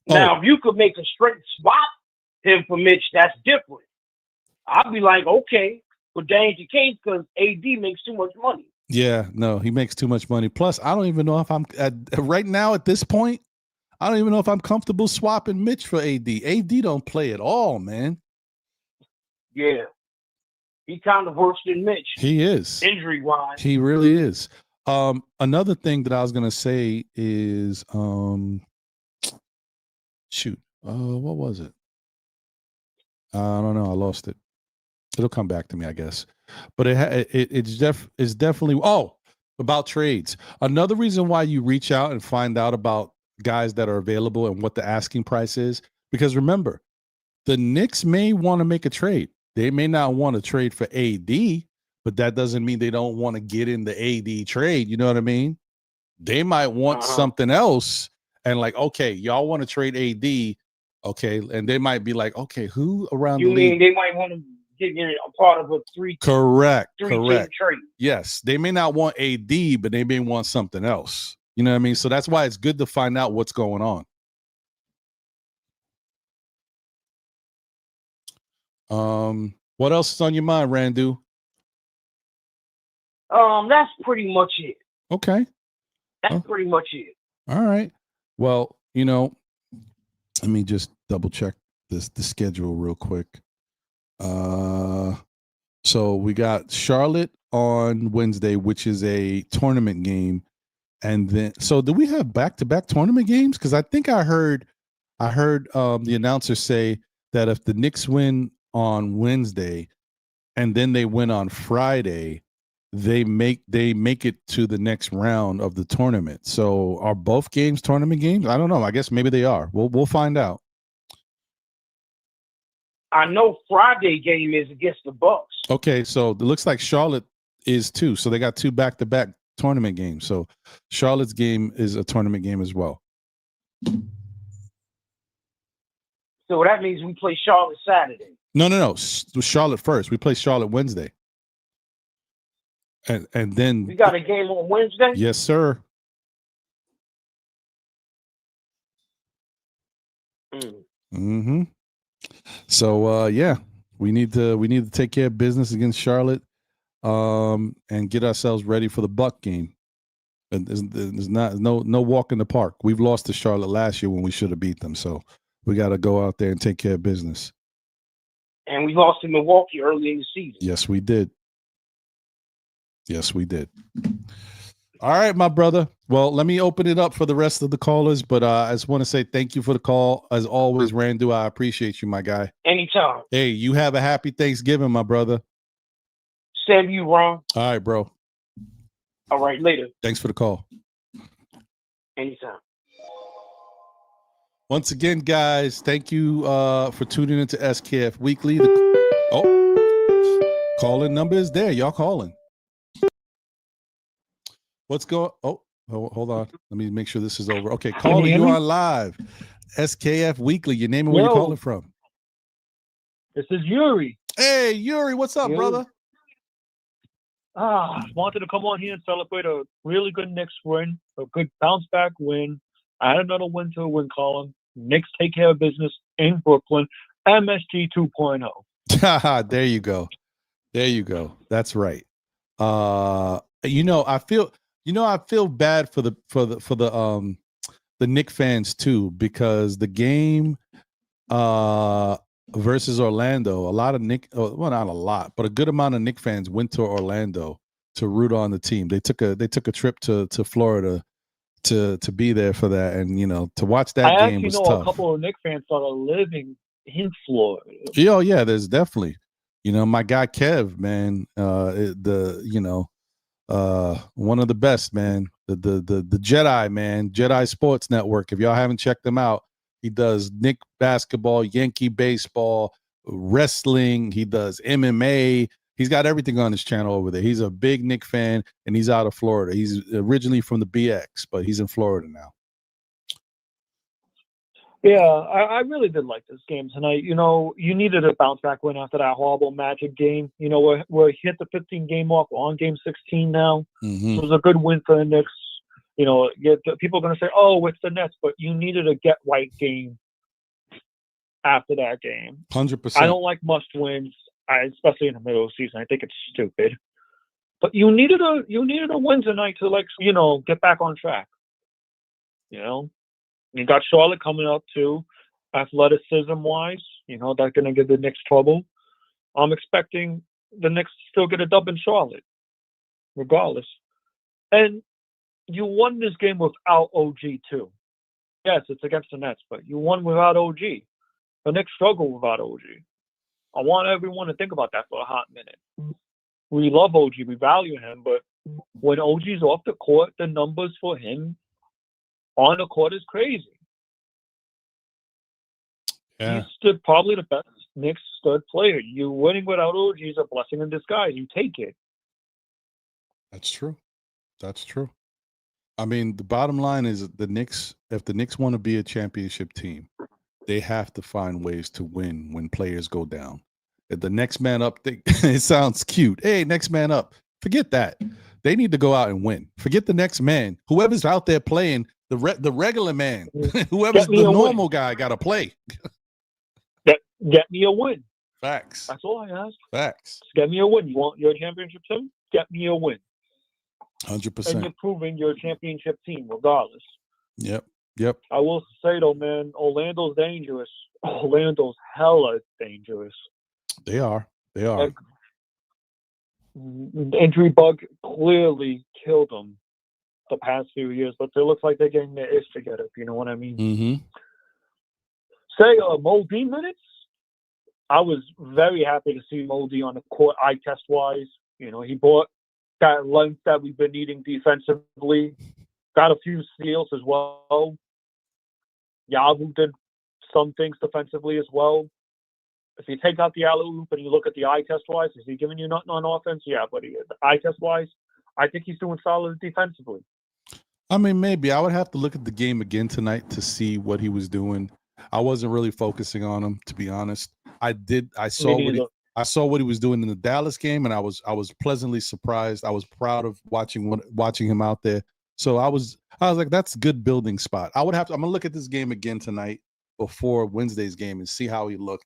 Now, if you could make a straight swap him for Mitch, that's different. I'd be like, okay, but that ain't the case because AD makes too much money. Yeah, no, he makes too much money. Plus, I don't even know if I'm right now at this point. I don't even know if I'm comfortable swapping Mitch for AD. AD don't play at all, man. Yeah, he kind of worse than Mitch. He is injury-wise. He really is. Another thing that I was gonna say is, what was it? I don't know. I lost it. It'll come back to me, I guess. But it's definitely about trades. Another reason why you reach out and find out about guys that are available and what the asking price is, because remember, the Knicks may want to make a trade. They may not want to trade for AD, but that doesn't mean they don't want to get in the AD trade. You know what I mean? They might want something else and like, okay, y'all want to trade AD, okay, and they might be like, okay, who around you the mean league? They might want to get in a part of a three Correct. trade. Yes, they may not want AD, but they may want something else. You know what I mean? So that's why it's good to find out what's going on. What else is on your mind, Randu? That's pretty much it. Okay. That's pretty much it. All right. Well, let me just double check the schedule real quick. So we got Charlotte on Wednesday, which is a tournament game. And then, so do we have back-to-back tournament games? Because I think I heard the announcer say that if the Knicks win on Wednesday and then they win on Friday, they make it to the next round of the tournament. So are both games tournament games? I don't know. I guess maybe they are. We'll find out. I know Friday game is against the Bucks. Okay, so it looks like Charlotte is too. So they got two back-to-back tournament games. So Charlotte's game is a tournament game as well. So that means we play Charlotte Saturday. No. Charlotte first. We play Charlotte Wednesday. And then we got a game on Wednesday? Yes, sir. Mm-hmm. So we need to take care of business against Charlotte, and get ourselves ready for the Buck game. And there's no walk in the park. We've lost to Charlotte last year when we should have beat them. So we got to go out there and take care of business. And we lost to Milwaukee early in the season. Yes, we did. All right, my brother. Well, let me open it up for the rest of the callers, but I just want to say thank you for the call. As always, Randu, I appreciate you, my guy. Anytime. Hey, you have a happy Thanksgiving, my brother. Same you, Ron. All right, bro. All right, later. Thanks for the call. Anytime. Once again, guys, thank you for tuning into SKF Weekly. Call-in number is there. Y'all calling. What's going? Hold on. Let me make sure this is over. Okay, caller, you are live. SKF Weekly. Your name and where you're calling from. This is Yuri. Hey, Yuri, what's up, brother? Wanted to come on here and celebrate a really good Knicks win, a good bounce back win. Add another win to a win column. Knicks take care of business in Brooklyn. MSG 2.0. There you go. That's right. I feel I feel bad for the Knick fans too, because the game versus Orlando, a lot of well, not a lot, but a good amount of Knick fans went to Orlando to root on the team. They took a trip to Florida to be there for that, and to watch that I game actually was know tough. a couple of Knicks fans that are living in Florida. Oh yeah, there's definitely, my guy Kev, man, one of the best, man, the Jedi, man, Jedi Sports Network. If y'all haven't checked him out, he does Knick basketball, Yankee baseball, wrestling. He does MMA. He's got everything on his channel over there. He's a big Knick fan, and he's out of Florida. He's originally from the BX, but he's in Florida now. Yeah, I really did like this game tonight. You needed a bounce back win after that horrible Magic game. We're hit the 15-game mark. We're on game 16 now. Mm-hmm. So it was a good win for the Knicks. People are going to say, "Oh, it's the Nets," but you needed a get right game after that game. 100%. I don't like must wins, especially in the middle of the season. I think it's stupid. But you needed a win tonight to get back on track. You got Charlotte coming up too, athleticism-wise. They're going to give the Knicks trouble. I'm expecting the Knicks to still get a dub in Charlotte, regardless. And you won this game without OG too. Yes, it's against the Nets, but you won without OG. The Knicks struggle without OG. I want everyone to think about that for a hot minute. We love OG, we value him, but when OG's off the court, the numbers for him on the court is crazy. Yeah. He's stood probably the best Knicks stud player. You winning without OG is a blessing in disguise. You take it. That's true. I mean, the bottom line is the Knicks, if the Knicks want to be a championship team, they have to find ways to win when players go down. If the next man up thing, it sounds cute. Hey, next man up. Forget that. They need to go out and win. Forget the next man. Whoever's out there playing, the regular man, whoever's the normal guy, got to play. Get me a win. Facts. That's all I ask. Facts. Just get me a win. You want your championship team? Get me a win. 100%. And you're proving you're a championship team regardless. Yep. I will say, though, man, Orlando's dangerous. Orlando's hella dangerous. They are. The injury bug clearly killed them the past few years, but it looks like they're getting their ish together, if you know what I mean. Mm-hmm. Say, Mo D minutes. I was very happy to see Mo D on the court eye test-wise. He brought that length that we've been needing defensively. Got a few steals as well. Yavu did some things defensively as well. If you take out the alley-oop and you look at the eye test-wise, is he giving you nothing on offense? Yeah, but the eye test-wise, I think he's doing solid defensively. I mean, maybe. I would have to look at the game again tonight to see what he was doing. I wasn't really focusing on him, to be honest. I saw what he was doing in the Dallas game, and I was pleasantly surprised. I was proud of watching him out there. So I was like, that's a good building spot. I'm gonna look at this game again tonight before Wednesday's game and see how he looked.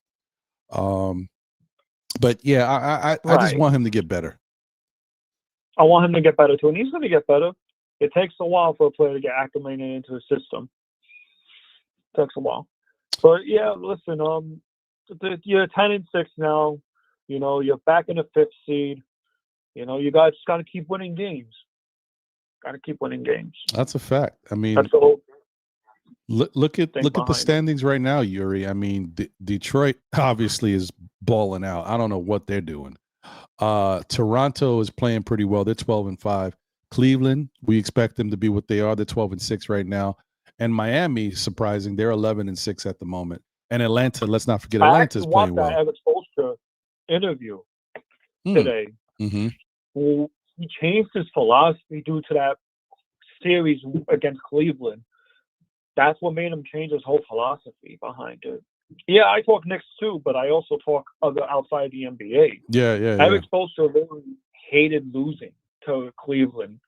But yeah, I just want him to get better. I want him to get better too, and he's going to get better. It takes a while for a player to get acclimated into the system. It takes a while. But yeah, listen, you're 10-6 now. You're back in the 5th seed. You guys just got to keep winning games. That's a fact. I mean, that's the whole look at the standings right now, Yuri. I mean, Detroit obviously is balling out. I don't know what they're doing. Toronto is playing pretty well. They're 12-5. Cleveland, we expect them to be what they are. They're 12-6 right now. And Miami, surprising, they're 11-6 at the moment. And Atlanta, let's not forget, Atlanta's playing well. I watched that Eric Spoelstra interview today. Mm-hmm. Well, he changed his philosophy due to that series against Cleveland. That's what made him change his whole philosophy behind it. Yeah, I talk Knicks too, but I also talk other outside the NBA. Yeah. Eric Spoelstra really hated losing to Cleveland.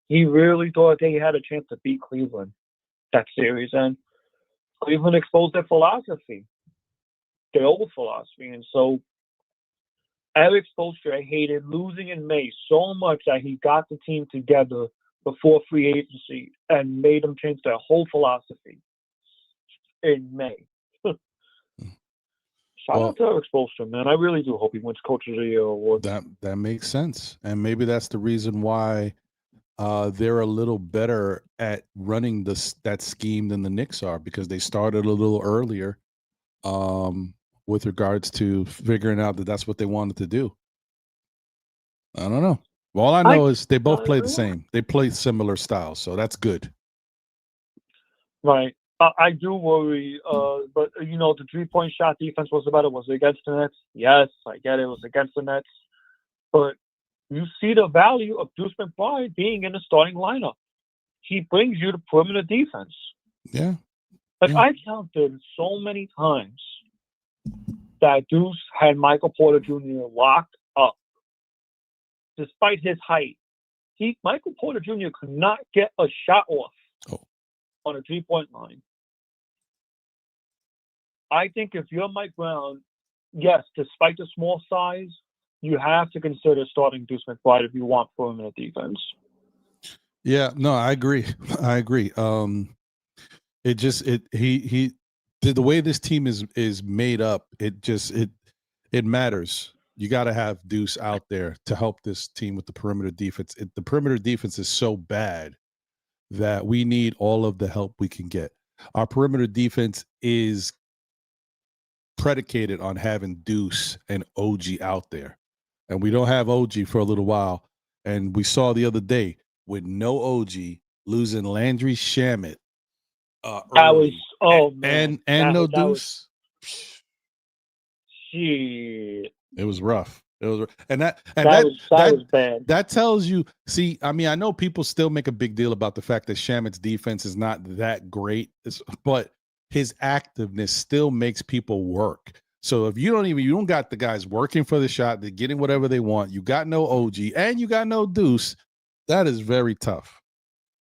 He really thought they had a chance to beat Cleveland that series, and Cleveland exposed their philosophy, their old philosophy. And so Eric Spoelstra hated losing in May so much that he got the team together before free agency and made them change their whole philosophy in May. Shout out to Eric Spoelstra, man. I really do hope he wins Coach of the Year award. That makes sense, and maybe that's the reason why they're a little better at running that scheme than the Knicks are, because they started a little earlier with regards to figuring out that that's what they wanted to do. I don't know. All I know is they both play the same. They play similar styles, so that's good. Right. I do worry, but the 3-point shot defense was better. Was it against the Nets? Yes, I get it. It was against the Nets, but you see the value of Deuce McBride being in the starting lineup. He brings you the perimeter defense. Yeah. I counted so many times that Deuce had Michael Porter Jr. locked up. Despite his height, Michael Porter Jr. could not get a shot off on a 3-point line. I think if you're Mike Brown, yes, despite the small size, you have to consider starting Deuce McBride if you want perimeter defense. Yeah, no, I agree. The way this team is made up, it matters. You got to have Deuce out there to help this team with the perimeter defense. The perimeter defense is so bad that we need all of the help we can get. Our perimeter defense is predicated on having Deuce and OG out there. And we don't have OG for a little while. And we saw the other day with no OG losing Landry Shamet. Man. And no Deuce. Shit. It was rough. That was bad. That tells you. See, I mean, I know people still make a big deal about the fact that Shamet's defense is not that great, but his activeness still makes people work. So if you don't got the guys working for the shot, they're getting whatever they want. You got no OG and you got no Deuce. That is very tough.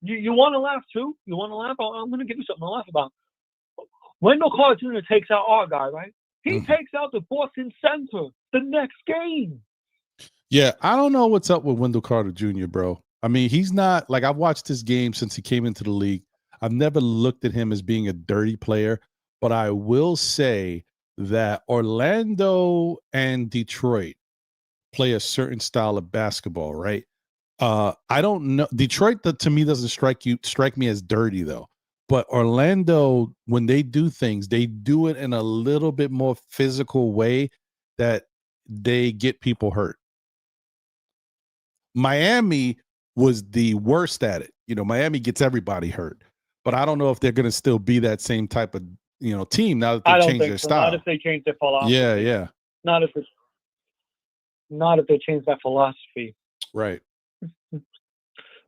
You want to laugh too? You want to laugh? I'm going to give you something to laugh about. Wendell Carter Jr. takes out our guy, right? He takes out the Boston center the next game. Yeah, I don't know what's up with Wendell Carter Jr., bro. I mean, he's not like, I've watched his game since he came into the league. I've never looked at him as being a dirty player, but I will say that Orlando and Detroit play a certain style of basketball, right? I don't know. Detroit, to me, doesn't strike me as dirty, though. But Orlando, when they do things, they do it in a little bit more physical way that they get people hurt. Miami was the worst at it. Miami gets everybody hurt. But I don't know if they're going to still be that same type of, team now that they changed their style. Not if they change their philosophy. Yeah. Not if they change that philosophy. Right.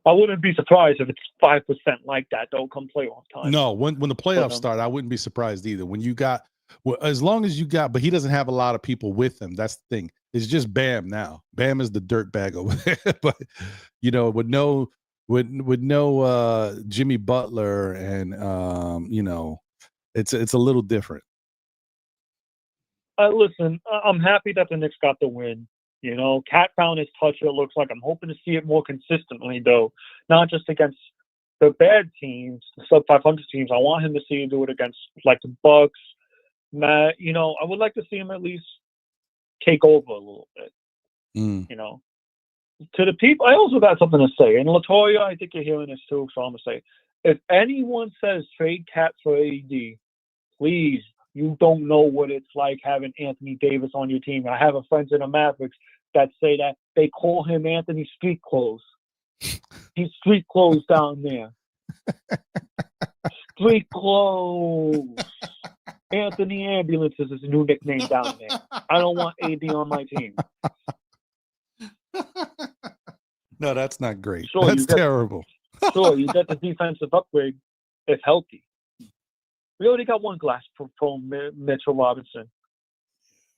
I wouldn't be surprised if it's 5% like that, though, come playoff time. No, when the playoffs start, I wouldn't be surprised either. When you got, as long as you got, but he doesn't have a lot of people with him. That's the thing. It's just Bam now. Bam is the dirt bag over there. But with no Jimmy Butler and it's a little different. Listen, I'm happy that the Knicks got the win. Cat found his touch, it looks like. I'm hoping to see it more consistently, though, not just against the bad teams, the sub-500 teams. I want him to see him do it against, like, the Bucks. I would like to see him at least take over a little bit. To the people, I also got something to say. And Latoya, I think you're hearing this too, so I'm going to say, if anyone says trade Cat for AD, please, you don't know what it's like having Anthony Davis on your team. I have a friends in the Mavericks that say that they call him Anthony Street Clothes. He's street clothes down there. Street Clothes. Anthony Ambulance is his new nickname down there. I don't want AD on my team. No, that's not great. Sure, that's terrible. Sure, you get the defensive upgrade if healthy. We already got one glass from Mitchell Robinson,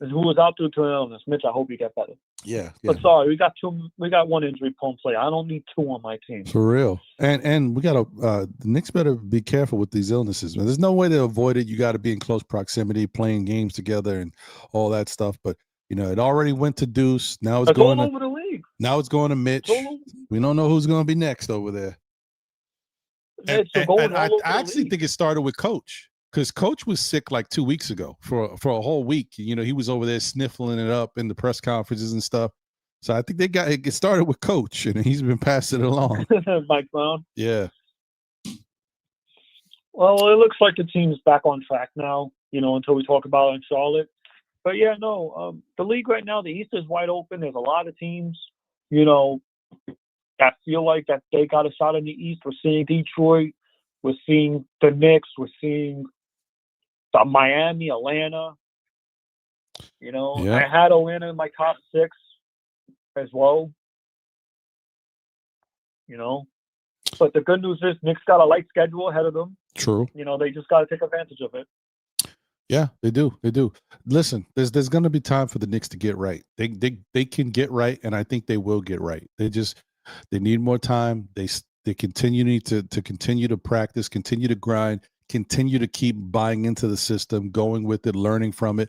who was out due to an illness. Mitch, I hope you get better. Yeah. But sorry, we got one injury-prone player. I don't need two on my team. For real. And we got to the Knicks better be careful with these illnesses, man. There's no way to avoid it. You got to be in close proximity, playing games together and all that stuff. But, it already went to Deuce. Now it's going all over the league. Now it's going to Mitch. We don't know who's going to be next over there. It's going I all over the actually league. think it started with Coach, because Coach was sick like 2 weeks ago for a whole week. You know, he was over there sniffling it up in the press conferences and stuff. So I think they got it started with Coach, and he's been passing it along. Mike Brown. Yeah. Well, it looks like the team's back on track now, until we talk about it in Charlotte. But yeah, no, the league right now, the East is wide open. There's a lot of teams, that feel like that they got a shot in the East. We're seeing Detroit. We're seeing the Knicks. We're seeing the Miami, Atlanta. Yeah. I had Atlanta in my top 6 as well. But the good news is Knicks got a light schedule ahead of them. True. They just got to take advantage of it. Yeah, they do. They do. Listen, there's going to be time for the Knicks to get right. They can get right, and I think they will get right. They need more time. They need to continue to practice, continue to grind, continue to keep buying into the system, going with it, learning from it,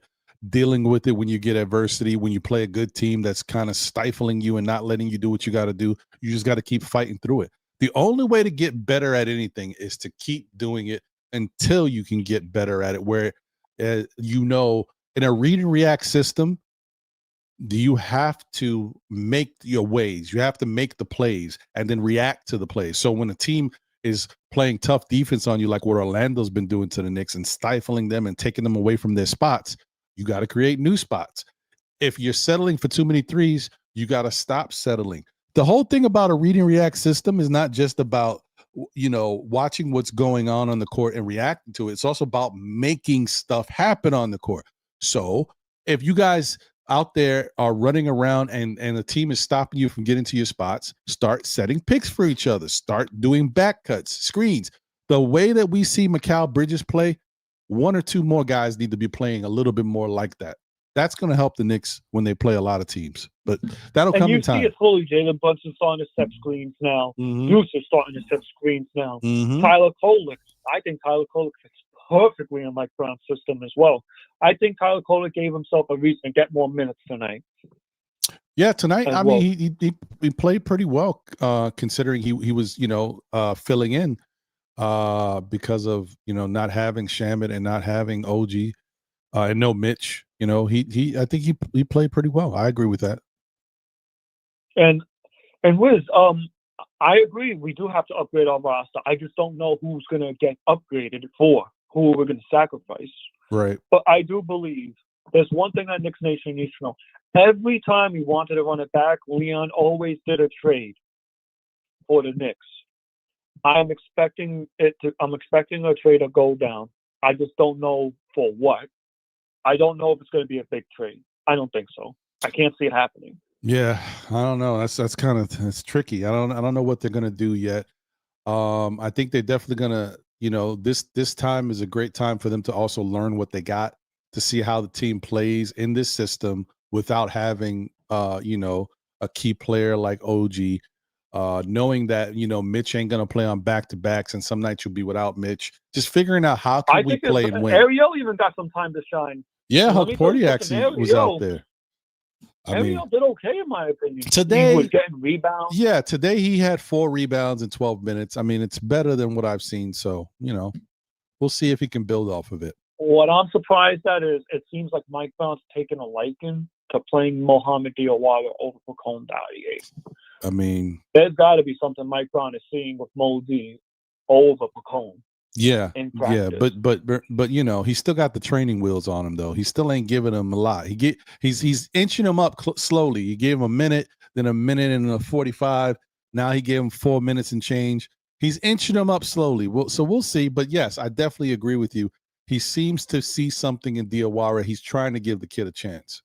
dealing with it when you get adversity, when you play a good team that's kind of stifling you and not letting you do what you got to do. You just got to keep fighting through it. The only way to get better at anything is to keep doing it until you can get better at it, where in a read and react system, you have to make your ways. You have to make the plays and then react to the plays. So when a team is playing tough defense on you, like what Orlando's been doing to the Knicks and stifling them and taking them away from their spots, you got to create new spots. If you're settling for too many threes, you got to stop settling. The whole thing about a read and react system is not just about watching what's going on the court and reacting to it. It's also about making stuff happen on the court. So if you guys out there are running around and the team is stopping you from getting to your spots, start setting picks for each other. Start doing back cuts, screens. The way that we see Mikal Bridges play, 1 or 2 more guys need to be playing a little bit more like that. That's going to help the Knicks when they play a lot of teams. But that'll come in time. And you see it slowly. Jalen Brunson's starting to set screens now. Deuce is starting to set screens now. Tyler Kolek. I think Tyler Kolek fits perfectly in Mike Brown's system as well. I think Tyler Kolek gave himself a reason to get more minutes tonight. Yeah, tonight. I mean, he played pretty well, considering he was filling in because of not having Shamet and not having OG and no Mitch. I think he played pretty well. I agree with that. And Wiz, I agree. We do have to upgrade our roster. I just don't know who's going to get upgraded for, who we're going to sacrifice. Right. But I do believe there's one thing that Knicks Nation needs to know. Every time he wanted to run it back, Leon always did a trade for the Knicks. I'm expecting a trade to go down. I just don't know for what. I don't know if it's going to be a big trade. I don't think so. I can't see it happening. Yeah, I don't know. That's kind of tricky. I don't know what they're going to do yet. I think they're definitely going to, this time is a great time for them to also learn what they got, to see how the team plays in this system without having a key player like OG, knowing that Mitch ain't going to play on back-to-backs and some nights you'll be without Mitch. Just figuring out how can we play and win. Ariel even got some time to shine. Yeah, Huck Porty actually was out there. Ariel did okay in my opinion. Today he was getting rebounds. Yeah, today he had 4 rebounds in 12 minutes. I mean, it's better than what I've seen. So, we'll see if he can build off of it. What I'm surprised at is it seems like Mike Brown's taken a liking to playing Mohamed Diawara over Pacone Dadier. I mean, there's got to be something Mike Brown is seeing with Mo D over Pacone. Yeah, but he's still got the training wheels on him though. He still ain't giving him a lot. He's inching him up slowly. You gave him a minute, then a minute and a 45. Now he gave him 4 minutes and change. He's inching him up slowly. So we'll see. But yes, I definitely agree with you. He seems to see something in Diawara. He's trying to give the kid a chance.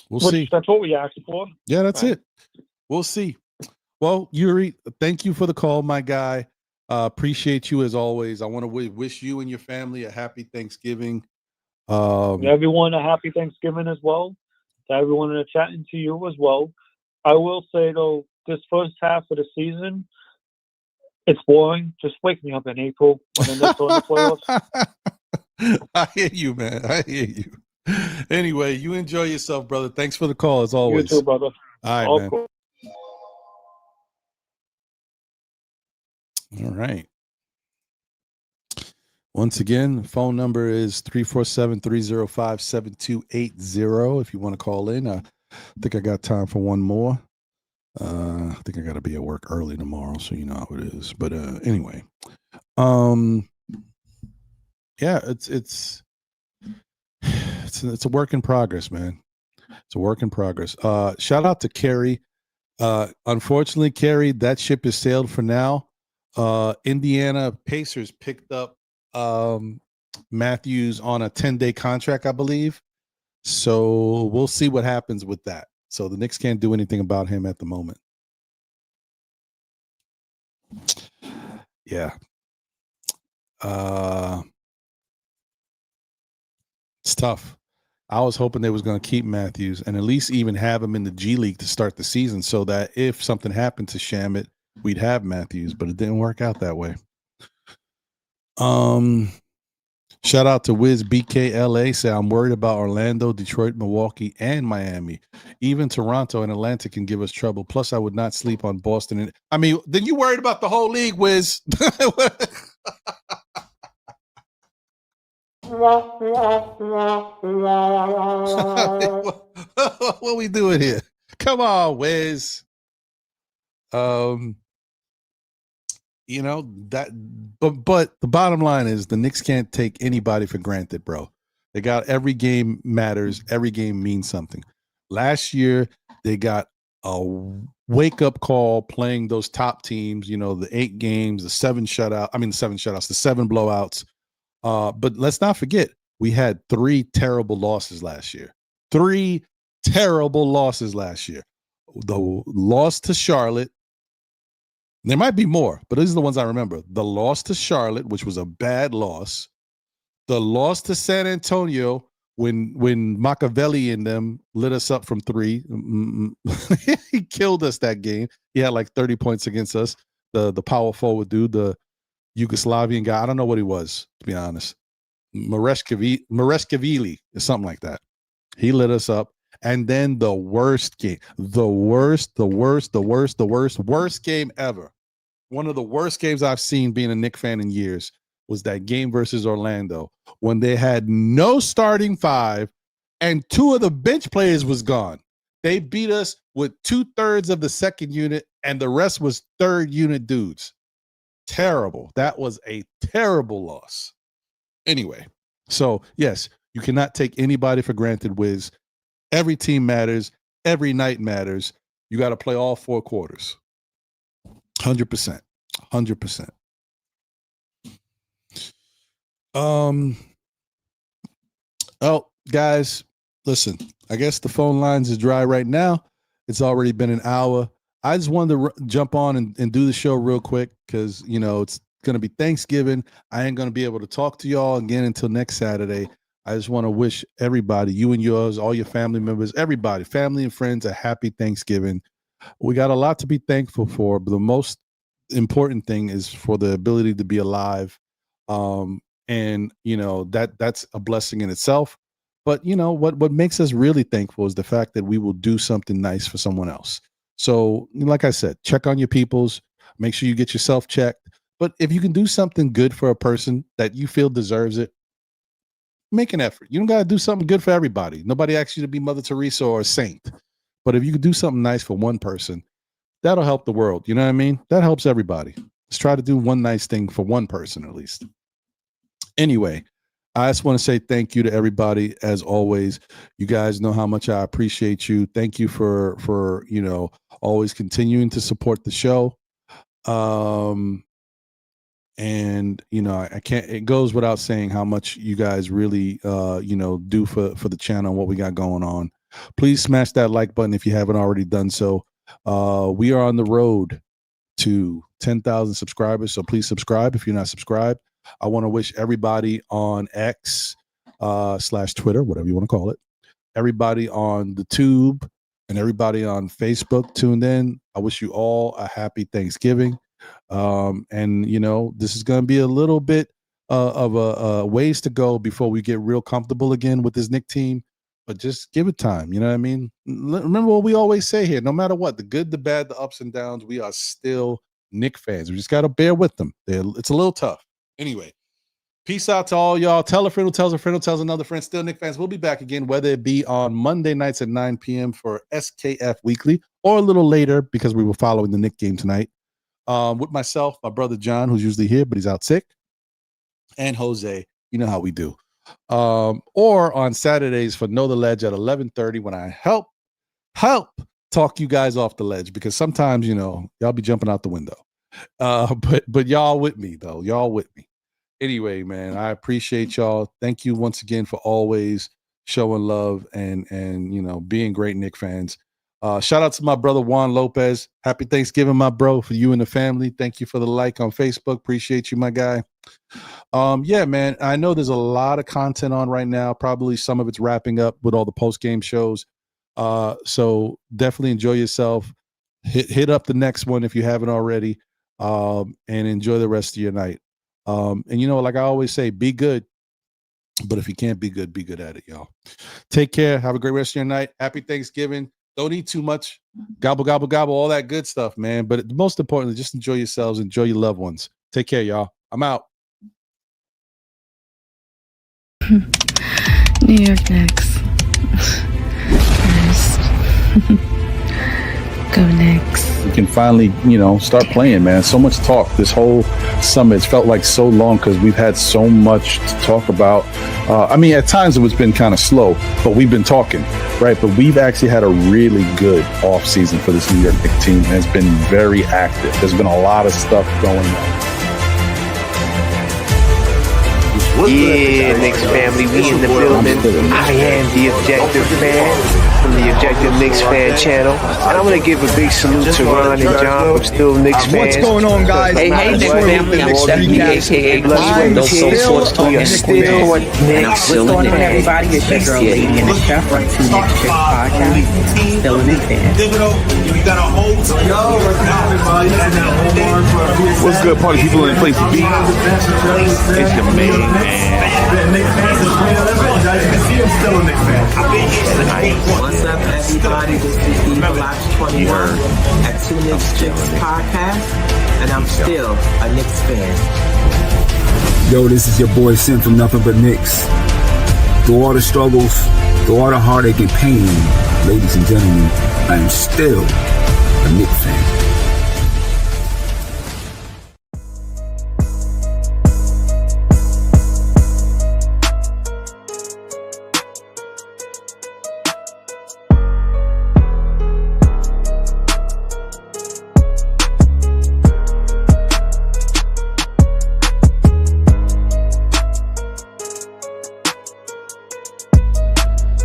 We'll see. That's what we asked for. Yeah, that's it. We'll see. Well, Yuri, thank you for the call, my guy. Appreciate you as always. I want to wish you and your family a happy Thanksgiving. Everyone a happy Thanksgiving as well. To everyone in the chat and to you as well. I will say, though, this first half of the season, it's boring. Just wake me up in April when the Knicks are in the playoffs. I hear you, man. I hear you. Anyway, you enjoy yourself, brother. Thanks for the call, as always. You too, brother. All right, man. Cool. All right. Once again, phone number is 347-305-7280 if you want to call in. I think I got time for one more. I think I got to be at work early tomorrow, so you know how it is. But anyway, yeah, it's a work in progress, man. It's a work in progress. Shout out to Kerry. Unfortunately, Kerry, that ship has sailed for now. Indiana Pacers picked up Matthews on a 10-day contract, I believe. So we'll see what happens with that. So the Knicks can't do anything about him at the moment. Yeah. It's tough. I was hoping they was going to keep Matthews and at least even have him in the G League to start the season so that if something happened to Shamet, we'd have Matthews, but it didn't work out that way. Shout out to Wiz BKLA. Say I'm worried about Orlando, Detroit, Milwaukee, and Miami. Even Toronto and Atlanta can give us trouble. Plus, I would not sleep on Boston. I mean, then you worried about the whole league, Wiz? What we doing here? Come on, Wiz. You know that, but the bottom line is the Knicks can't take anybody for granted, bro. They got every game matters. Every game means something. Last year they got a wake up call playing those top teams. You know, the 8 games, the 7 shutouts. I mean, the 7 shutouts, the 7 blowouts. But let's not forget we had 3 terrible losses last year. 3 terrible losses last year. The loss to Charlotte. There might be more, but these are the ones I remember. The loss to Charlotte, which was a bad loss. The loss to San Antonio when Machiavelli and them lit us up from 3. He killed us that game. He had like 30 points against us. The power forward dude, the Yugoslavian guy. I don't know what he was, to be honest. Mareshkavili or something like that. He lit us up. And then the worst game, the worst game ever. One of the worst games I've seen being a Knicks fan in years was that game versus Orlando when they had no starting 5 and 2 of the bench players was gone. They beat us with 2/3 of the second unit and the rest was third unit dudes. Terrible. That was a terrible loss. Anyway, so yes, you cannot take anybody for granted, Wiz. Every team matters. Every night matters. You got to play all 4 quarters. 100%. 100%. Oh, guys, listen, I guess the phone lines is dry right now. It's already been an hour. I just wanted to jump on and do the show real quick because, you know, it's going to be Thanksgiving. I ain't going to be able to talk to y'all again until next Saturday. I just want to wish everybody, you and yours, all your family members, everybody, family and friends, a happy Thanksgiving. We got a lot to be thankful for, but the most important thing is for the ability to be alive. And, you know, that's a blessing in itself. But, you know, what makes us really thankful is the fact that we will do something nice for someone else. So, like I said, check on your peoples, make sure you get yourself checked. But if you can do something good for a person that you feel deserves it, make an effort. You don't got to do something good for everybody. Nobody asks you to be Mother Teresa or a saint. But if you could do something nice for one person, that'll help the world. You know what I mean? That helps everybody. Let's try to do one nice thing for one person at least. Anyway, I just want to say thank you to everybody. As always, you guys know how much I appreciate you. Thank you for you know, always continuing to support the show. And you know, I can't, it goes without saying how much you guys really you know, do for the channel and what we got going on. Please smash that like button if you haven't already done so. We are on the road to 10,000 subscribers, so please subscribe if you're not subscribed. I want to wish everybody on X / Twitter, whatever you want to call it, everybody on the tube and everybody on Facebook tuned in. I wish you all a happy Thanksgiving. And you know, this is going to be a little bit of a ways to go before we get real comfortable again with this Knicks team, but just give it time. You know what I mean? Remember what we always say here, no matter what, the good, the bad, the ups and downs, we are still Knicks fans. We just got to bear with them. It's a little tough. Anyway, peace out to all y'all. Tell a friend who tells a friend who tells another friend. Still Knicks fans. We'll be back again, whether it be on Monday nights at 9 p.m. for SKF Weekly or a little later because we were following the Knicks game tonight. With myself, my brother John, who's usually here, but he's out sick, and Jose. You know how we do. Or on Saturdays for Know the Ledge at 11:30 when I help talk you guys off the ledge, because sometimes, y'all be jumping out the window. But y'all with me though. Y'all with me. Anyway, man, I appreciate y'all. Thank you once again for always showing love and being great Knicks fans. Shout out to my brother Juan Lopez. Happy Thanksgiving, my bro, for you and the family. Thank you for the like on Facebook. Appreciate you, my guy. Yeah, man, I know there's a lot of content on right now. Probably some of it's wrapping up with all the post-game shows. So definitely enjoy yourself. Hit up the next one if you haven't already, and enjoy the rest of your night. And like I always say, be good. But if you can't be good at it, y'all. Take care. Have a great rest of your night. Happy Thanksgiving. Don't eat too much. Gobble, gobble, gobble, all that good stuff, man. But most importantly, just enjoy yourselves. Enjoy your loved ones. Take care, y'all. I'm out. New York Knicks. First. Go Knicks. We can finally, start playing, man. So much talk this whole summer. It's felt like so long because we've had so much to talk about. At times it's been kind of slow, but we've been talking, right? But we've actually had a really good off season for this New York Knicks team, and it's been very active. There's been a lot of stuff going on. Yeah, Knicks family, we in the building. I am the Objective fan from the Objective Knicks fan channel, and I'm gonna give a big salute to Ron and John from Still Knicks fans. What's going on, guys? Hey, Knicks family, I'm Stephanie, aka Blood Sweat Sports Talk. We are still Knicks. What's going on, everybody? It's your girl, Lady and the Chef, from Two Knicks Chicks Podcast. Still a Knicks fan. What's good, party people in the place to be? It's your main man. What's up, everybody? This is Steve Box 21 at Two Knicks Chicks Podcast, and I'm still a Knicks fan. Yo, this is your boy Sim from Nothing But Knicks. Through all the struggles, through all the heartache and pain, ladies and gentlemen, I am still a Knicks fan.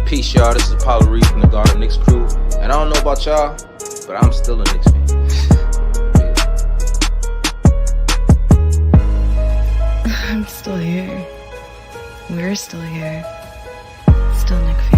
Peace, y'all. This is Apollo Reed from the Garden Knicks crew. And I don't know about y'all, but I'm still a Knicks fan. I'm still here. We're still here. Still Knicks fans.